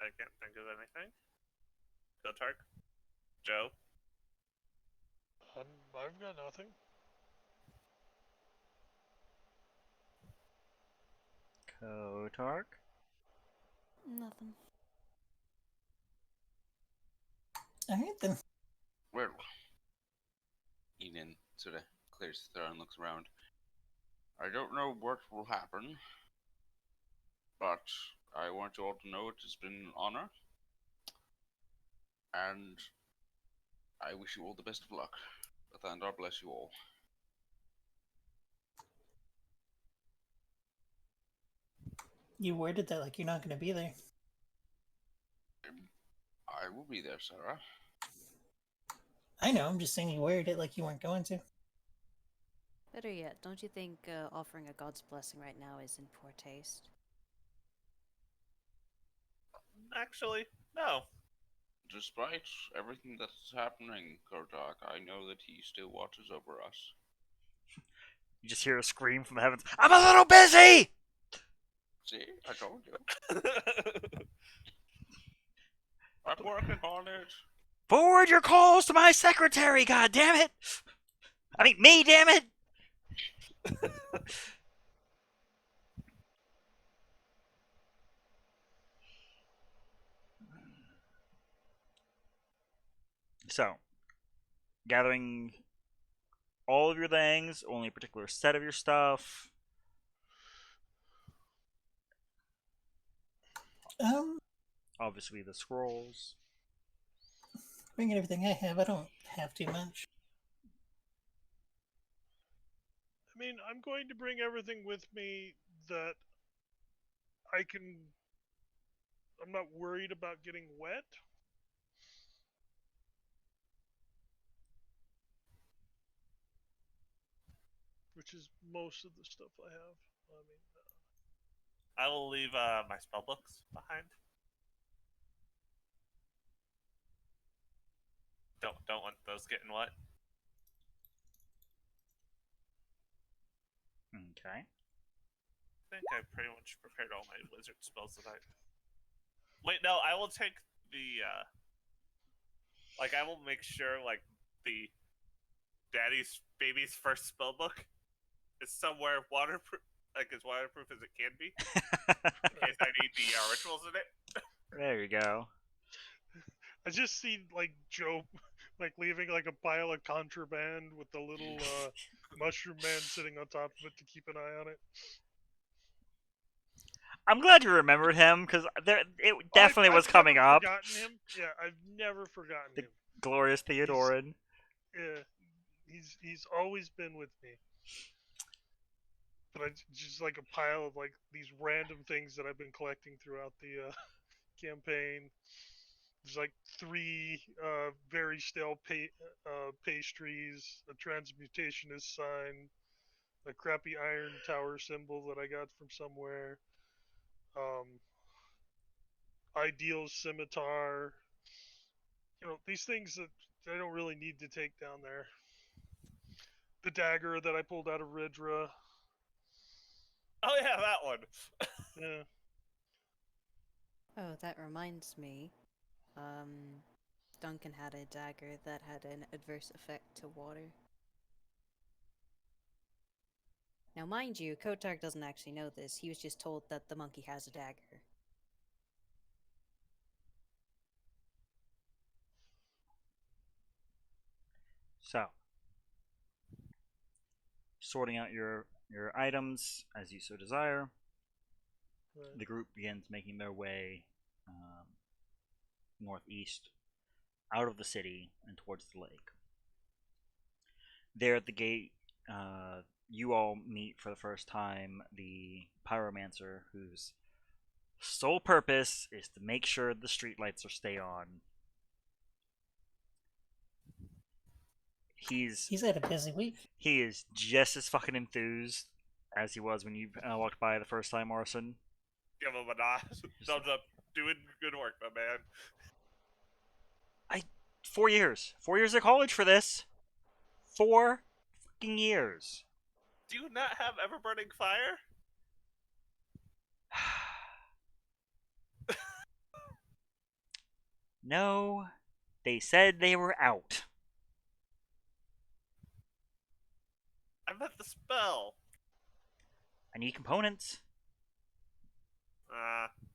I can't think of anything. Gotark? Joe? I've got nothing. Kotark? Nothing. Alright then. Well, Enan sort of clears his throat and looks around. I don't know what will happen, but I want you all to know it has been an honor, and I wish you all the best of luck. And God bless you all. You worded that like you're not gonna be there. I will be there, Sarah. I know, I'm just saying you worded it like you weren't going to. Better yet, don't you think offering a god's blessing right now is in poor taste? Actually, no. Despite everything that is happening, Kodak, I know that he still watches over us. You just hear a scream from the heavens. I'm a little busy! See, I told you. I'm working on it. Forward your calls to my secretary, god damn it! I mean me, damn it! So, gathering all of your things, only a particular set of your stuff. Obviously, the scrolls. Bringing everything I have, I don't have too much. I mean, I'm going to bring everything with me that I can. I'm not worried about getting wet. which is most of the stuff I have. I mean, I will leave my spell books behind. Don't want those getting wet. Okay. I think I pretty much prepared all my wizard spells that I. Wait, no, I will take the. Like, I will make sure, like, the daddy's baby's first spell book is somewhere waterproof, like as waterproof as it can be, in case I need the rituals in it. There you go. I just see like Joe, like leaving like a pile of contraband with the little mushroom man sitting on top of it to keep an eye on it. I'm glad you remembered him because it definitely was coming never up. Forgotten him? Yeah, I've never forgotten The him. glorious Theodoran. Yeah, he's always been with me. But I just like a pile of like these random things that I've been collecting throughout the campaign. There's like 3 very stale pastries, a transmutationist sign, a crappy iron tower symbol that I got from somewhere, ideal scimitar. You know, these things that I don't really need to take down there. The dagger that I pulled out of Ridra. Oh yeah, that one. Yeah. Oh, that reminds me. Duncan had a dagger that had an adverse effect to water. Now, mind you, Kotark doesn't actually know this. He was just told that the monkey has a dagger. So, sorting out your items as you so desire, Right. the group begins making their way northeast, out of the city and towards the lake. There at the gate, you all meet for the first time the pyromancer, whose sole purpose is to make sure the streetlights are stay on. He's had a busy week. He is just as fucking enthused as he was when you walked by the first time, Arson. Give him a nod. Thumbs up. Doing good work, my man. 4 years. 4 years of college for this. 4 fucking years. Do you not have ever burning fire? No, they said they were out. I meant the spell. I need components.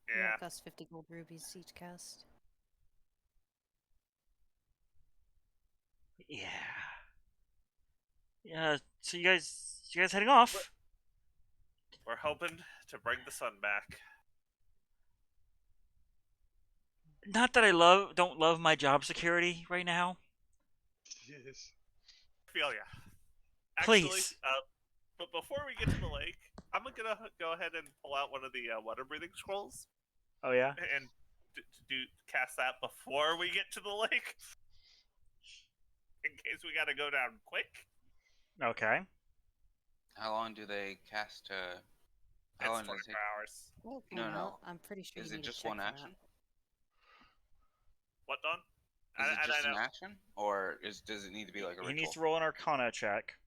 Yeah. It costs 50 gold rubies each cast. Yeah. Yeah. So you guys heading off? We're hoping to bring the sun back. Not that I don't love my job security right now. Yes. Feel ya. Please. Actually, but before we get to the lake, I'm gonna go ahead and pull out one of the water breathing scrolls Oh yeah. and cast that before we get to the lake, in case we gotta go down quick. Okay. How long do they cast? How It's long 24 does it take? hours. Well, No, hang no. out. I'm pretty sure Is you it need just to check one for that. action? What, Don? Is it just I an know. action, or does it need to be like a He ritual? needs to roll an Arcana check.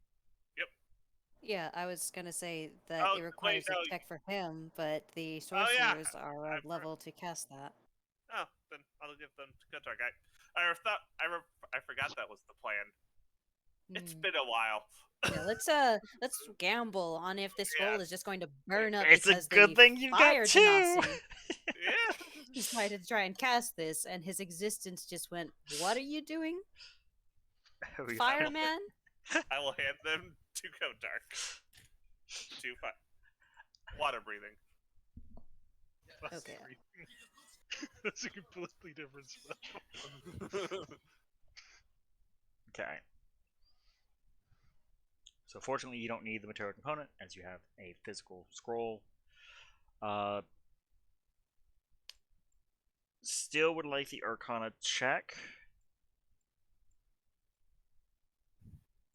Yeah, I was gonna say that Oh, it requires wait, no. a check for him, but the Oh, yeah. sorcerers are of level to cast that. Oh, then I'll give them to Kotar. I forgot that was the plan. It's Hmm. been a while. Yeah, let's gamble on if this Yeah. roll is just going to burn up It's a because good the thing you've got fire two. genasi Yeah. decided to try and cast this, and his existence just went, "What are you doing, We fireman?" I will hand them to Kotar. Water breathing. Okay. That's a completely different spell. Okay. So fortunately, you don't need the material component as you have a physical scroll. Still would like the Arcana check.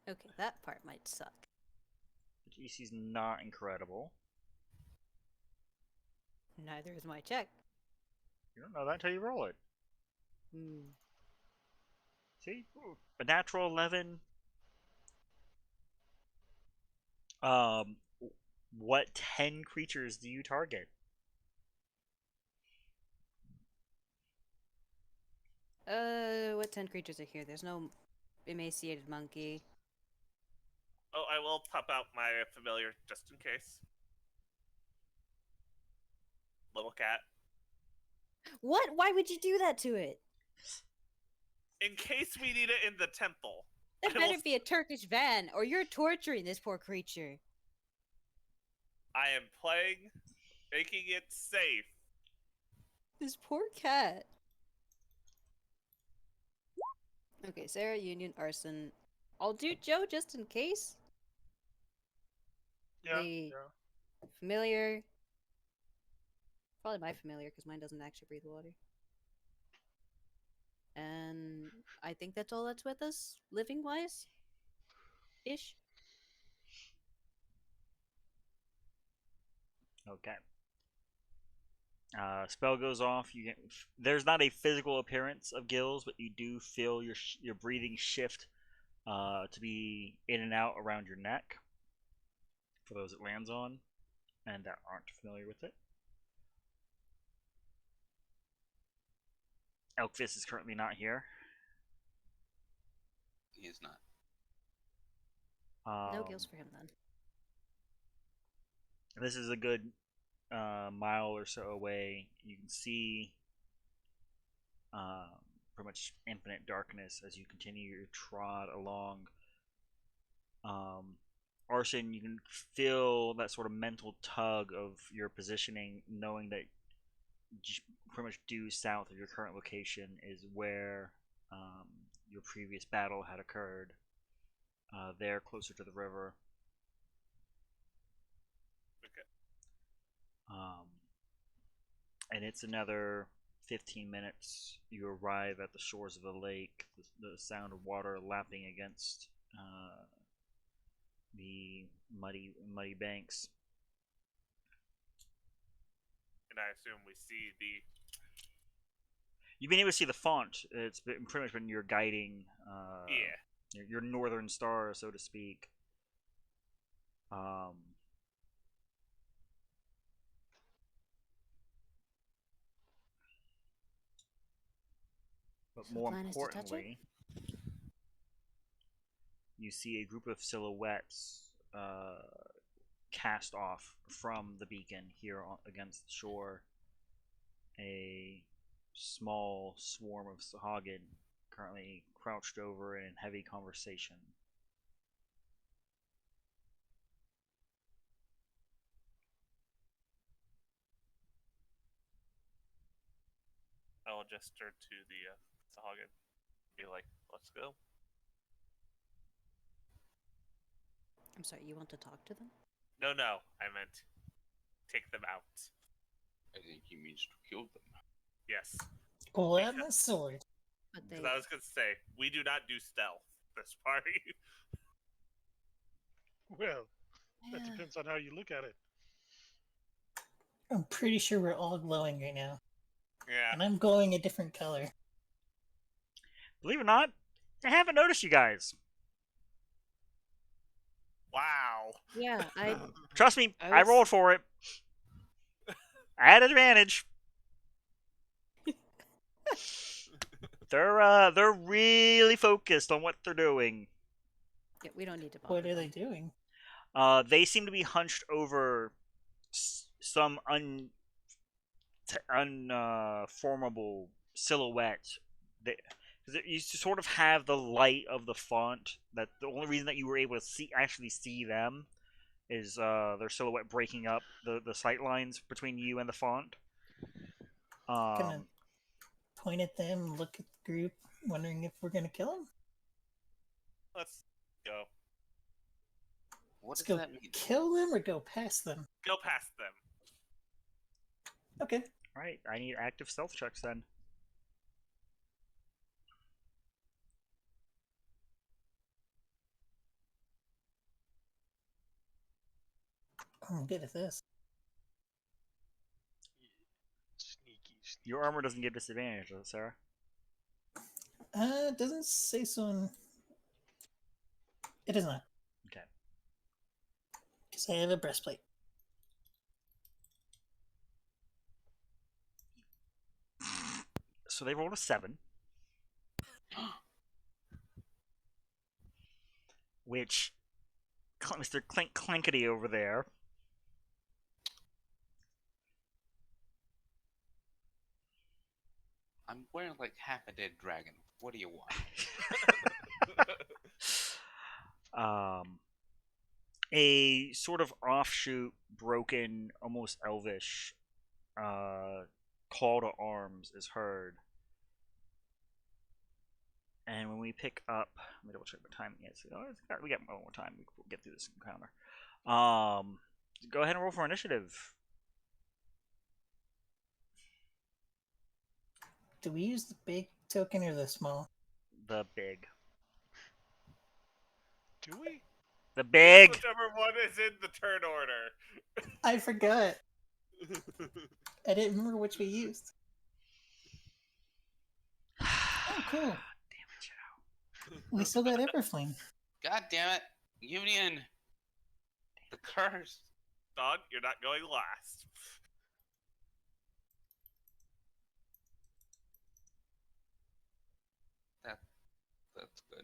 Okay, that part might suck. DC's not incredible. Neither is my check. You don't know that until you roll it. Hmm. See? A natural 11. Um, what 10 creatures do you target? What 10 creatures are here? There's no emaciated monkey. Oh, I will pop out my familiar just in case. Little cat. What? Why would you do that to it? In case we need it in the temple. There I better will- be a Turkish van, or you're torturing this poor creature. I am playing, making it safe. This poor cat. Okay, Sarah, Union, Arson. I'll do Joe just in case. Yeah. The Yeah. familiar. Probably my familiar, because mine doesn't actually breathe water. And I think that's all that's with us, living wise. Ish. Okay. Spell goes off. You get, there's not a physical appearance of gills, but you do feel your breathing shift to be in and out around your neck. For those it lands on, and that aren't familiar with it. Elkfist is currently not here. He is not. No gills for him then. This is a good mile or so away. You can see pretty much infinite darkness as you continue your trot along. Arson, you can feel that sort of mental tug of your positioning, knowing that pretty much due south of your current location is where your previous battle had occurred. There, closer to the river. Okay. And it's another 15 minutes. You arrive at the shores of the lake. The sound of water lapping against the muddy banks. And I assume we see the. You've been able to see the font. It's pretty much been your guiding, Yeah. your northern star, so to speak. But So more plan is to touch it? importantly, you see a group of silhouettes cast off from the beacon here against the shore. A small swarm of Sahagin currently crouched over in heavy conversation. I will gesture to the Sahagin. Be like, let's go. I'm sorry, you want to talk to them? No, I meant take them out. I think he means to kill them. Yes. Pull out my sword. But they. Because I was going to say, we do not do stealth this party. Well, that Yeah. depends on how you look at it. I'm pretty sure we're all glowing right now. Yeah. And I'm glowing a different color. Believe it or not, I haven't noticed you guys. Wow. Yeah, I. Trust me, I I was- rolled for it. I had advantage. They're really focused on what they're doing. Yeah, we don't need to. What bother are they them. doing? They seem to be hunched over some unformable silhouette. You sort of have the light of the font. That the only reason that you were able to actually see them is their silhouette breaking up the sight lines between you and the font. Gonna point at them, look at the group, wondering if we're gonna kill them. Let's go. What Let's does go that mean? kill them or go past them. Go past them. Okay. All right, I need active stealth checks then. I'm good at this. Sneaky, sneaky. Your armor doesn't give disadvantage, does it, Sarah? It doesn't say so in... It does not. Okay. Because I have a breastplate. So they rolled a 7. Which, Mr. Clink Clankety over there. I'm wearing like half a dead dragon. What do you want? A sort of offshoot, broken, almost elvish call to arms is heard. And when we pick up, let me double check what time it is. We got one more time. We'll get through this encounter. Go ahead and roll for initiative. Do we use the big token or the small? The big. Do we? The big! Whichever one is in the turn order. I forgot. I didn't remember which we used. Oh, cool. Damn it, Joe. We still got Everflame. God damn it! Union. The curse. Dog, you're not going last. That's good.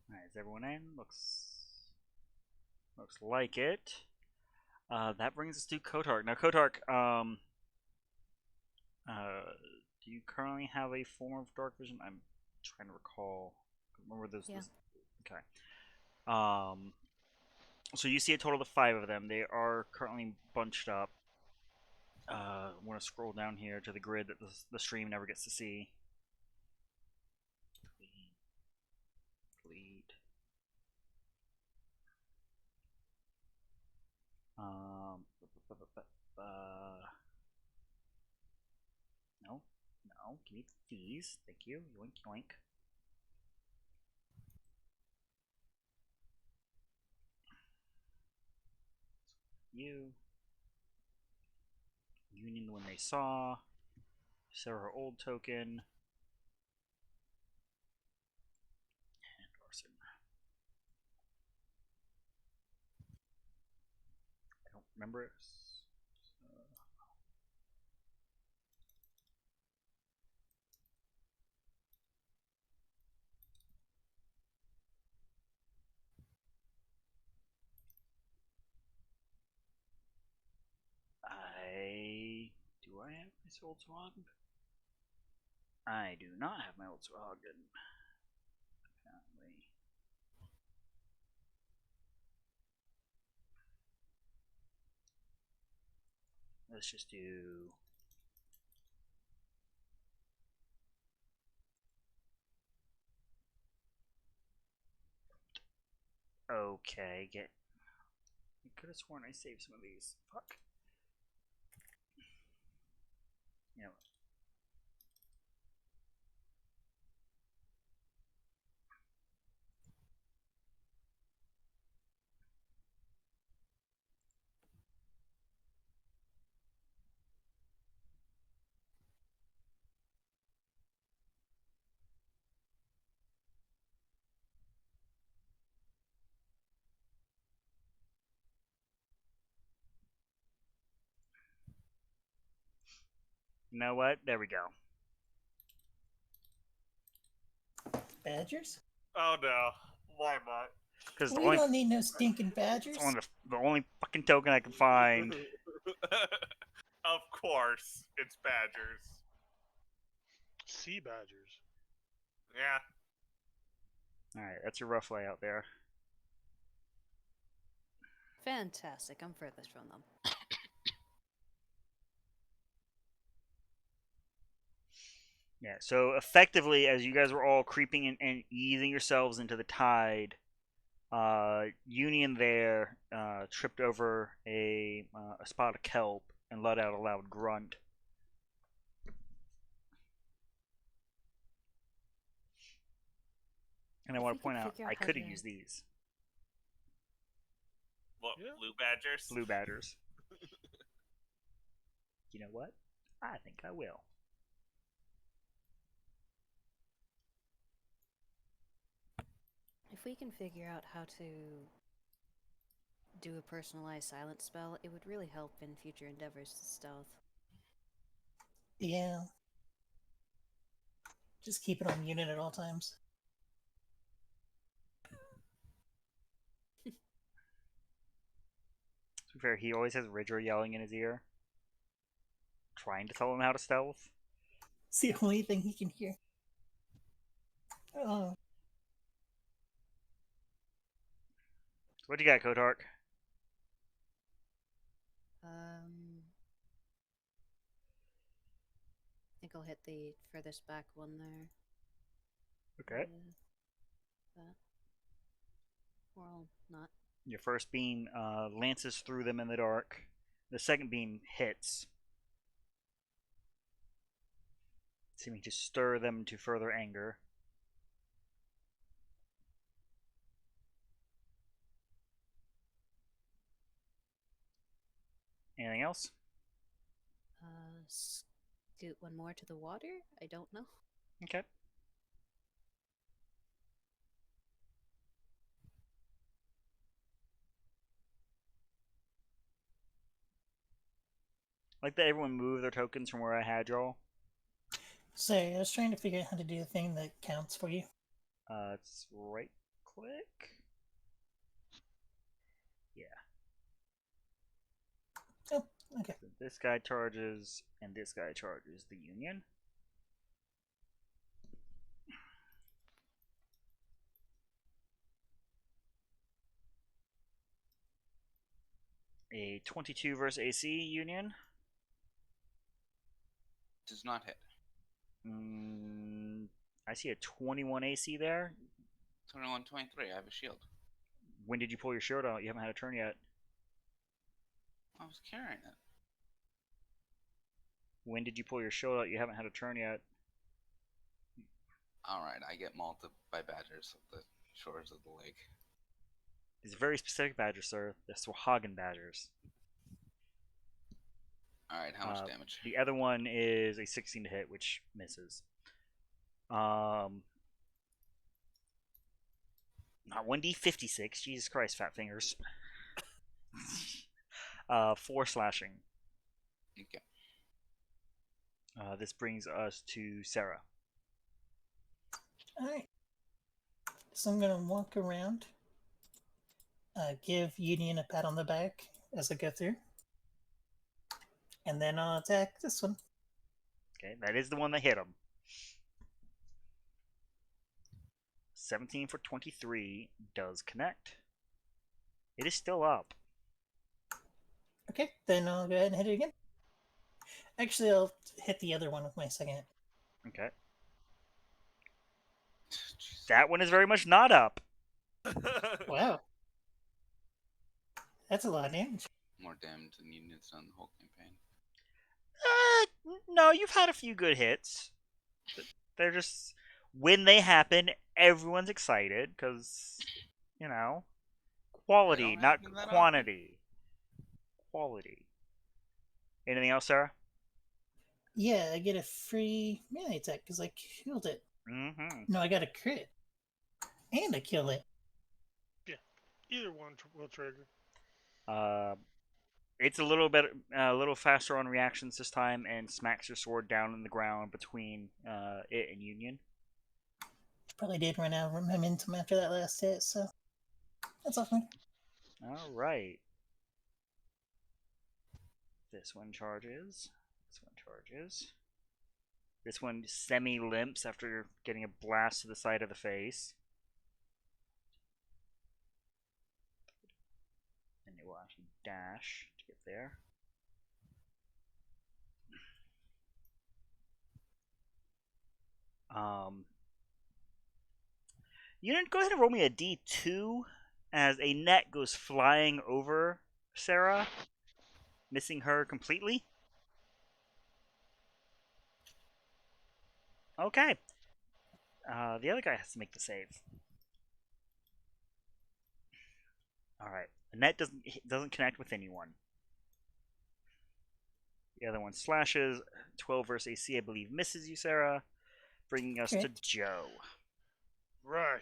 Alright, is everyone in? Looks like it. That brings us to Kotark. Now, Kotark, do you currently have a form of dark vision? I'm trying to recall. Remember those? Yeah. Okay. So you see a total of 5 of them. They are currently bunched up. I want to scroll down here to the grid that the stream never gets to see. Delete. No, give me these. Thank you. Yoink, yoink. You. Union, the one they saw. Sarah, old token. And Arson. I don't remember it. Do I have my old swag? I do not have my old swag. Apparently. Let's just do. Okay, I could have sworn I saved some of these. Fuck. You know. You know what? There we go. Badgers? Oh no. Why not? Because We don't need no stinking badgers. it's only the only fucking token I can find. Of course, it's badgers. Sea badgers. Yeah. Alright, that's your rough layout there. Fantastic. I'm furthest from them. Yeah, so effectively, as you guys were all creeping in and easing yourselves into the tide, Union there tripped over a spot of kelp and let out a loud grunt. And I If want we to point could out, figure out I how could have to- used these What, Yeah. blue badgers? blue badgers. You know what? I think I will. If we can figure out how to do a personalized silence spell, it would really help in future endeavors to stealth. Yeah. Just keep it on unit at all times. To be fair, he always has Ridger yelling in his ear, trying to tell him how to stealth. It's the only thing he can hear. Oh, What do you got, Kotark? I think I'll hit the furthest back one there. Okay. That. Or I'll not. Your first beam lances through them in the dark. The second beam hits, seeming to stir them to further anger. Anything else? Scoot one more to the water? I don't know. Okay. Like that everyone move their tokens from where I had y'all. sorry, I was trying to figure out how to do the thing that counts for you. It's right click. Yeah. Oh, okay. So this guy charges, and this guy charges the Union. A 22 versus AC Union. Does not hit. I see a 21 AC there. 21, 23. I have a shield. When did you pull your shield out? You haven't had a turn yet. I was carrying it. When did you pull your shield out? You haven't had a turn yet. Alright, I get mauled by badgers at the shores of the lake. These are very specific badgers, sir. They're Swahagan badgers. Alright, how much damage? The other one is a 16 to hit, which misses. Not 1d56. Jesus Christ, fat fingers. 4 slashing. Okay. This brings us to Sarah. Alright. So I'm going to walk around, give Union a pat on the back as I go through, and then I'll attack this one. Okay, that is the one that hit him. 17 for 23 does connect. It is still up. Okay, then I'll go ahead and hit it again. Actually, I'll hit the other one with my second hit. Okay. Jeez. That one is very much not up. Wow. That's a lot of damage. More damage than units done the whole campaign. No, you've had a few good hits. They're just... When they happen, everyone's excited, because, you know, quality, don't not happen that quantity. Quality. Anything else, Sarah? Yeah, I get a free melee attack because I killed it. Mm-hmm. No, I got a crit. And I kill it. Either one will trigger. It's a little bit, a little faster on reactions this time, and smacks your sword down in the ground between it and Union. Probably did run out of momentum after that last hit, so that's all fine. All right. This one charges. This one charges. This one semi-limps after getting a blast to the side of the face. And it will actually dash to get there. You didn't go ahead and roll me a D2 as a net goes flying over Sarah, missing her completely. Okay. The other guy has to make the save. All right. The net doesn't connect with anyone. The other one slashes. 12 versus AC, I believe, misses you, Sarah. Bringing us to Correct. Joe. Right.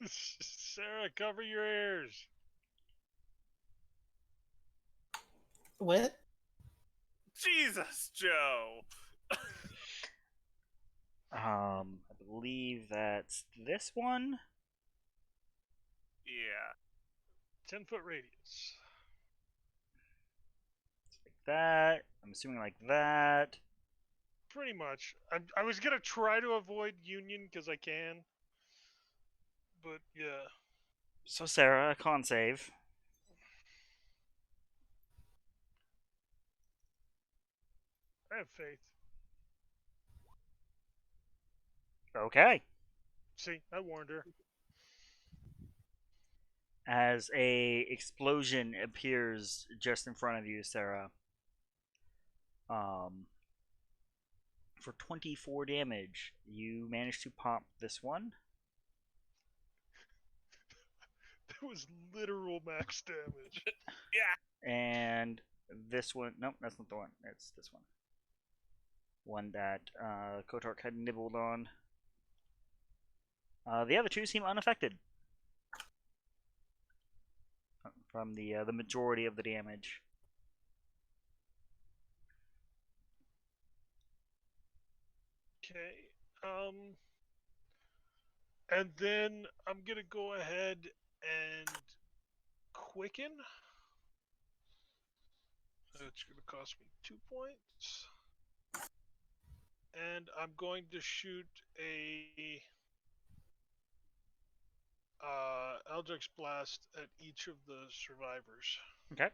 Sarah, cover your ears. What? Jesus, Joe. I believe that's this one. Yeah. 10-foot radius. Like that. I'm assuming like that. Pretty much. I was gonna try to avoid Union because I can, but yeah. So Sarah, a con save. I have faith. Okay. See, I warned her. As a explosion appears just in front of you, Sarah. For 24 damage, you manage to pop this one. That was literal max damage. Yeah. And this one, nope, that's not the one. It's this one. One that Kotark had nibbled on. The other two seem unaffected from the majority of the damage. Okay. And then I'm gonna go ahead and quicken. That's gonna cost me 2 points. And I'm going to shoot a Eldritch Blast at each of the survivors. Okay.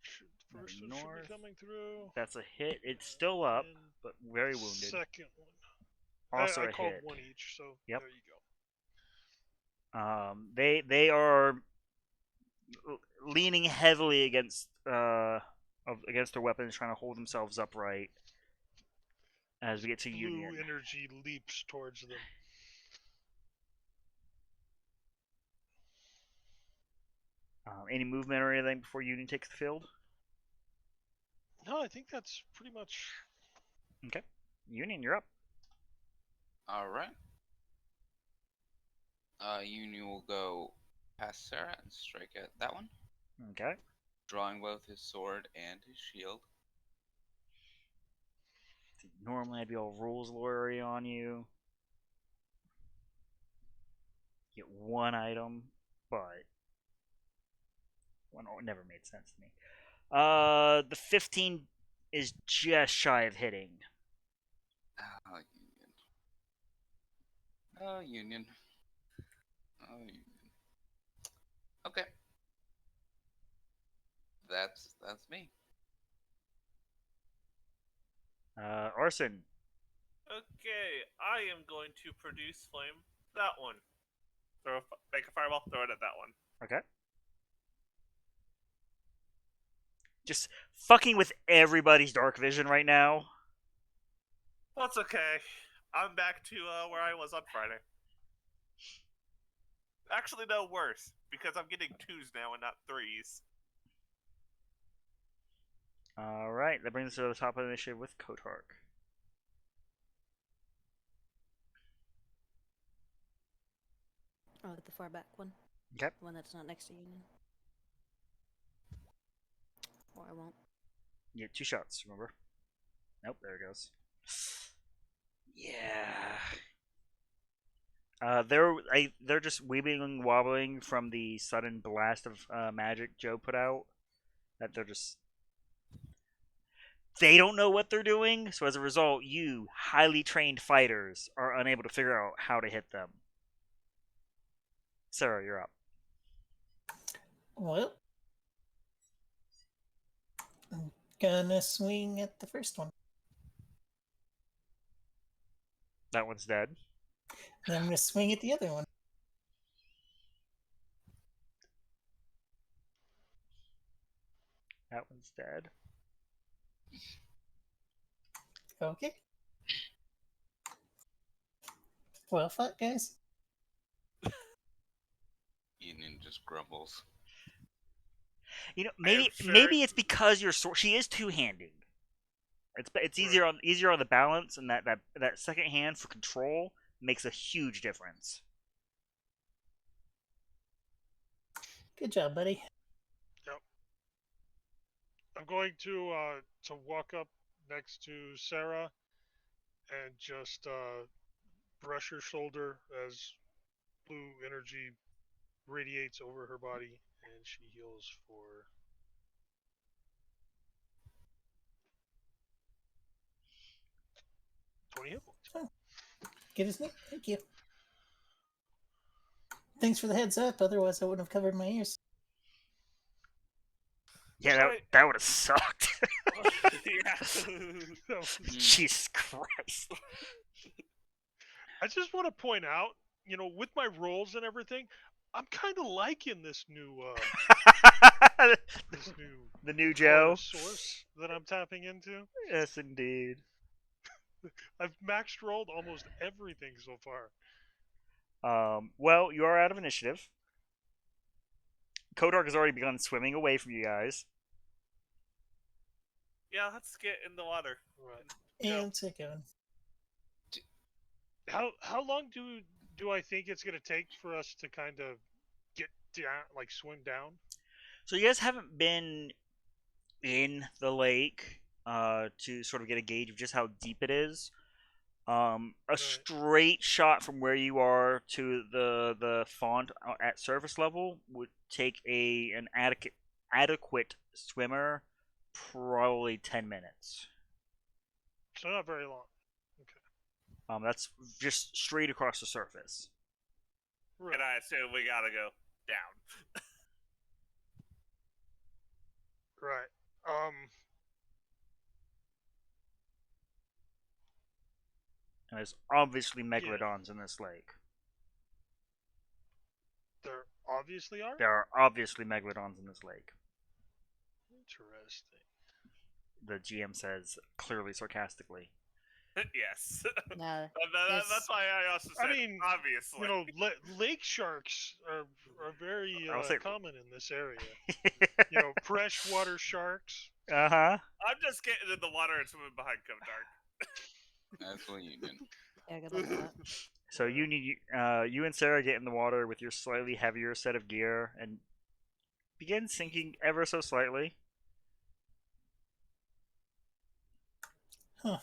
Shoot, the first one should North. be coming through. That's a hit. It's still up, And but very wounded. Second one. Also I a called hit. one each, so Yep. there you go. They are leaning heavily against their weapons, trying to hold themselves upright. As we get to Blue Union. energy leaps towards them. Any movement or anything before Union takes the field? No, I think that's pretty much. Okay. Union, you're up. All right. Union will go past Sarah and strike at that one, Okay. drawing both his sword and his shield. Normally I'd be all rules lawyery on you. Get one item, but one never made sense to me. The 15 is just shy of hitting. Union. Oh, Union. Oh, Union. Okay. That's me. Arson. Okay, I am going to produce flame. That one. Make a fireball. Throw it at that one. Okay. Just fucking with everybody's dark vision right now. That's okay. I'm back to where I was on Friday. Actually, no, worse, because I'm getting 2s now and not 3s. Alright, that brings us to the top of the initiative with Kotark. Oh, the far back one. Okay. The one that's not next to Union. Or I won't. You get 2 shots, remember? Nope, there it goes. Yeah. They're just weebling and wobbling from the sudden blast of magic Joe put out. That they don't know what they're doing, so as a result, you, highly trained fighters, are unable to figure out how to hit them. Sarah, you're up. Well, I'm gonna swing at the first one. That one's dead. Then I'm gonna swing at the other one. That one's dead. Okay. Well fought, guys. Union just grumbles. You know, I am maybe sure. it's because your sword. She is two-handed. It's easier Right. on the balance, and that second hand for control makes a huge difference. Good job, buddy. I'm going to walk up next to Sarah and just brush her shoulder as blue energy radiates over her body, and she heals for 20 hit points. Oh, good as new. Thank you. Thanks for the heads up. Otherwise, I wouldn't have covered my ears. Yeah, Alright. that would have sucked. Yeah. That was- Jesus Christ. I just want to point out, with my rolls and everything, I'm kind of liking this new The new color Joe. source that I'm tapping into. Yes, indeed. I've maxed rolled almost everything so far. Well, you are out of initiative. Kodark has already begun swimming away from you guys. Yeah, let's get in the water. Right. Go. And take going. How long do I think it's gonna take for us to kind of get down, like swim down? So you guys haven't been in the lake to sort of get a gauge of just how deep it is. A straight shot from where you are to the font at surface level would take an adequate swimmer probably 10 minutes. So not very long. That's just straight across the surface. Right. And I assume we gotta go down. Right. And there's obviously megalodons in this lake. There obviously are. There are obviously megalodons in this lake. Interesting. The GM says, clearly sarcastically. Yes. No, That's why I also said, I mean, obviously. lake sharks are very I'll say- common in this area. Freshwater sharks. Uh-huh. I'm just getting in the water and swimming behind Come Dark. That's what Union. yeah, good luck with that. So you and Sarah get in the water with your slightly heavier set of gear and begin sinking ever so slightly. Huh.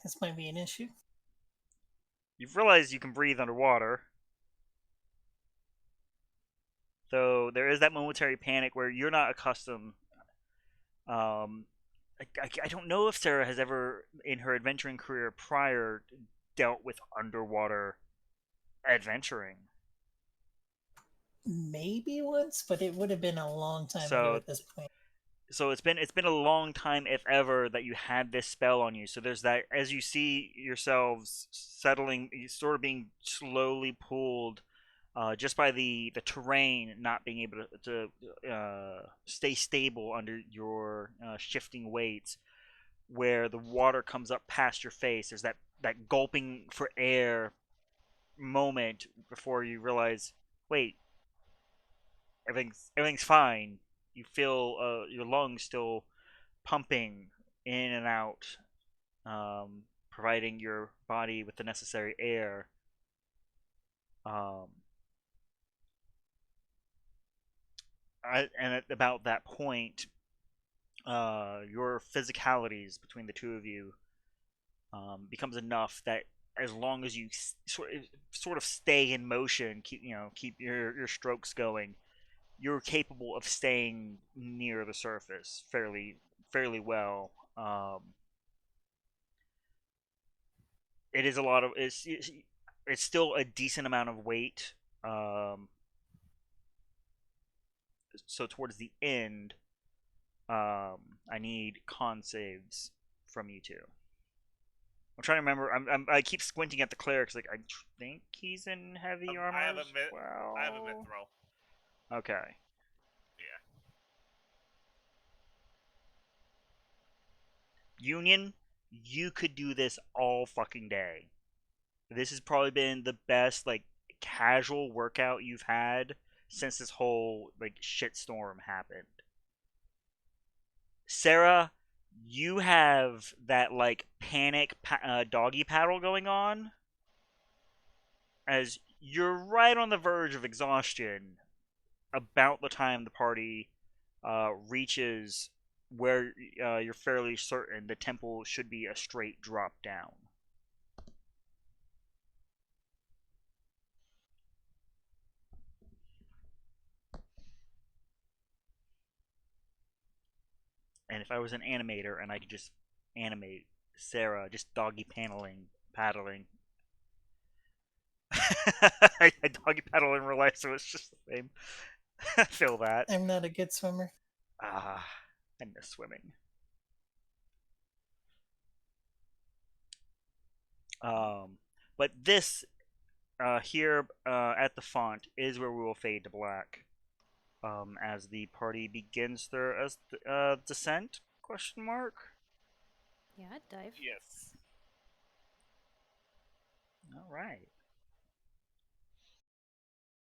This might be an issue. You've realized you can breathe underwater. Though there is that momentary panic where you're not accustomed. I don't know if Sarah has ever, in her adventuring career prior, dealt with underwater adventuring. Maybe once, but it would have been a long time So- ago at this point. So it's been a long time, if ever, that you had this spell on you. So there's that, as you see yourselves settling, sort of being slowly pulled, just by the terrain not being able to stay stable under your shifting weights, where the water comes up past your face. There's that gulping for air moment before you realize, wait, everything's fine. You feel your lungs still pumping in and out, providing your body with the necessary air. And at about that point, your physicalities between the two of you becomes enough that as long as you sort of stay in motion, keep your strokes going, you're capable of staying near the surface fairly well. It is a lot of it's still a decent amount of weight. So towards the end, I need con saves from you two. I'm trying to remember. I keep squinting at the cleric. Like, I think he's in heavy armor. I have a as myth. well. I have a myth roll. Okay. Yeah. Union, you could do this all fucking day. This has probably been the best like casual workout you've had since this whole like shitstorm happened. Sarah, you have that like panic doggy paddle going on as you're right on the verge of exhaustion about the time the party reaches where you're fairly certain the temple should be a straight drop down. And if I was an animator and I could just animate Sarah just doggy paddling. I doggy paddle in real life, so it's just the same. I feel that. I'm not a good swimmer. I miss swimming. But this here at the font is where we will fade to black. As the party begins their descent? Question mark. Yeah, I'd dive. Yes. All right.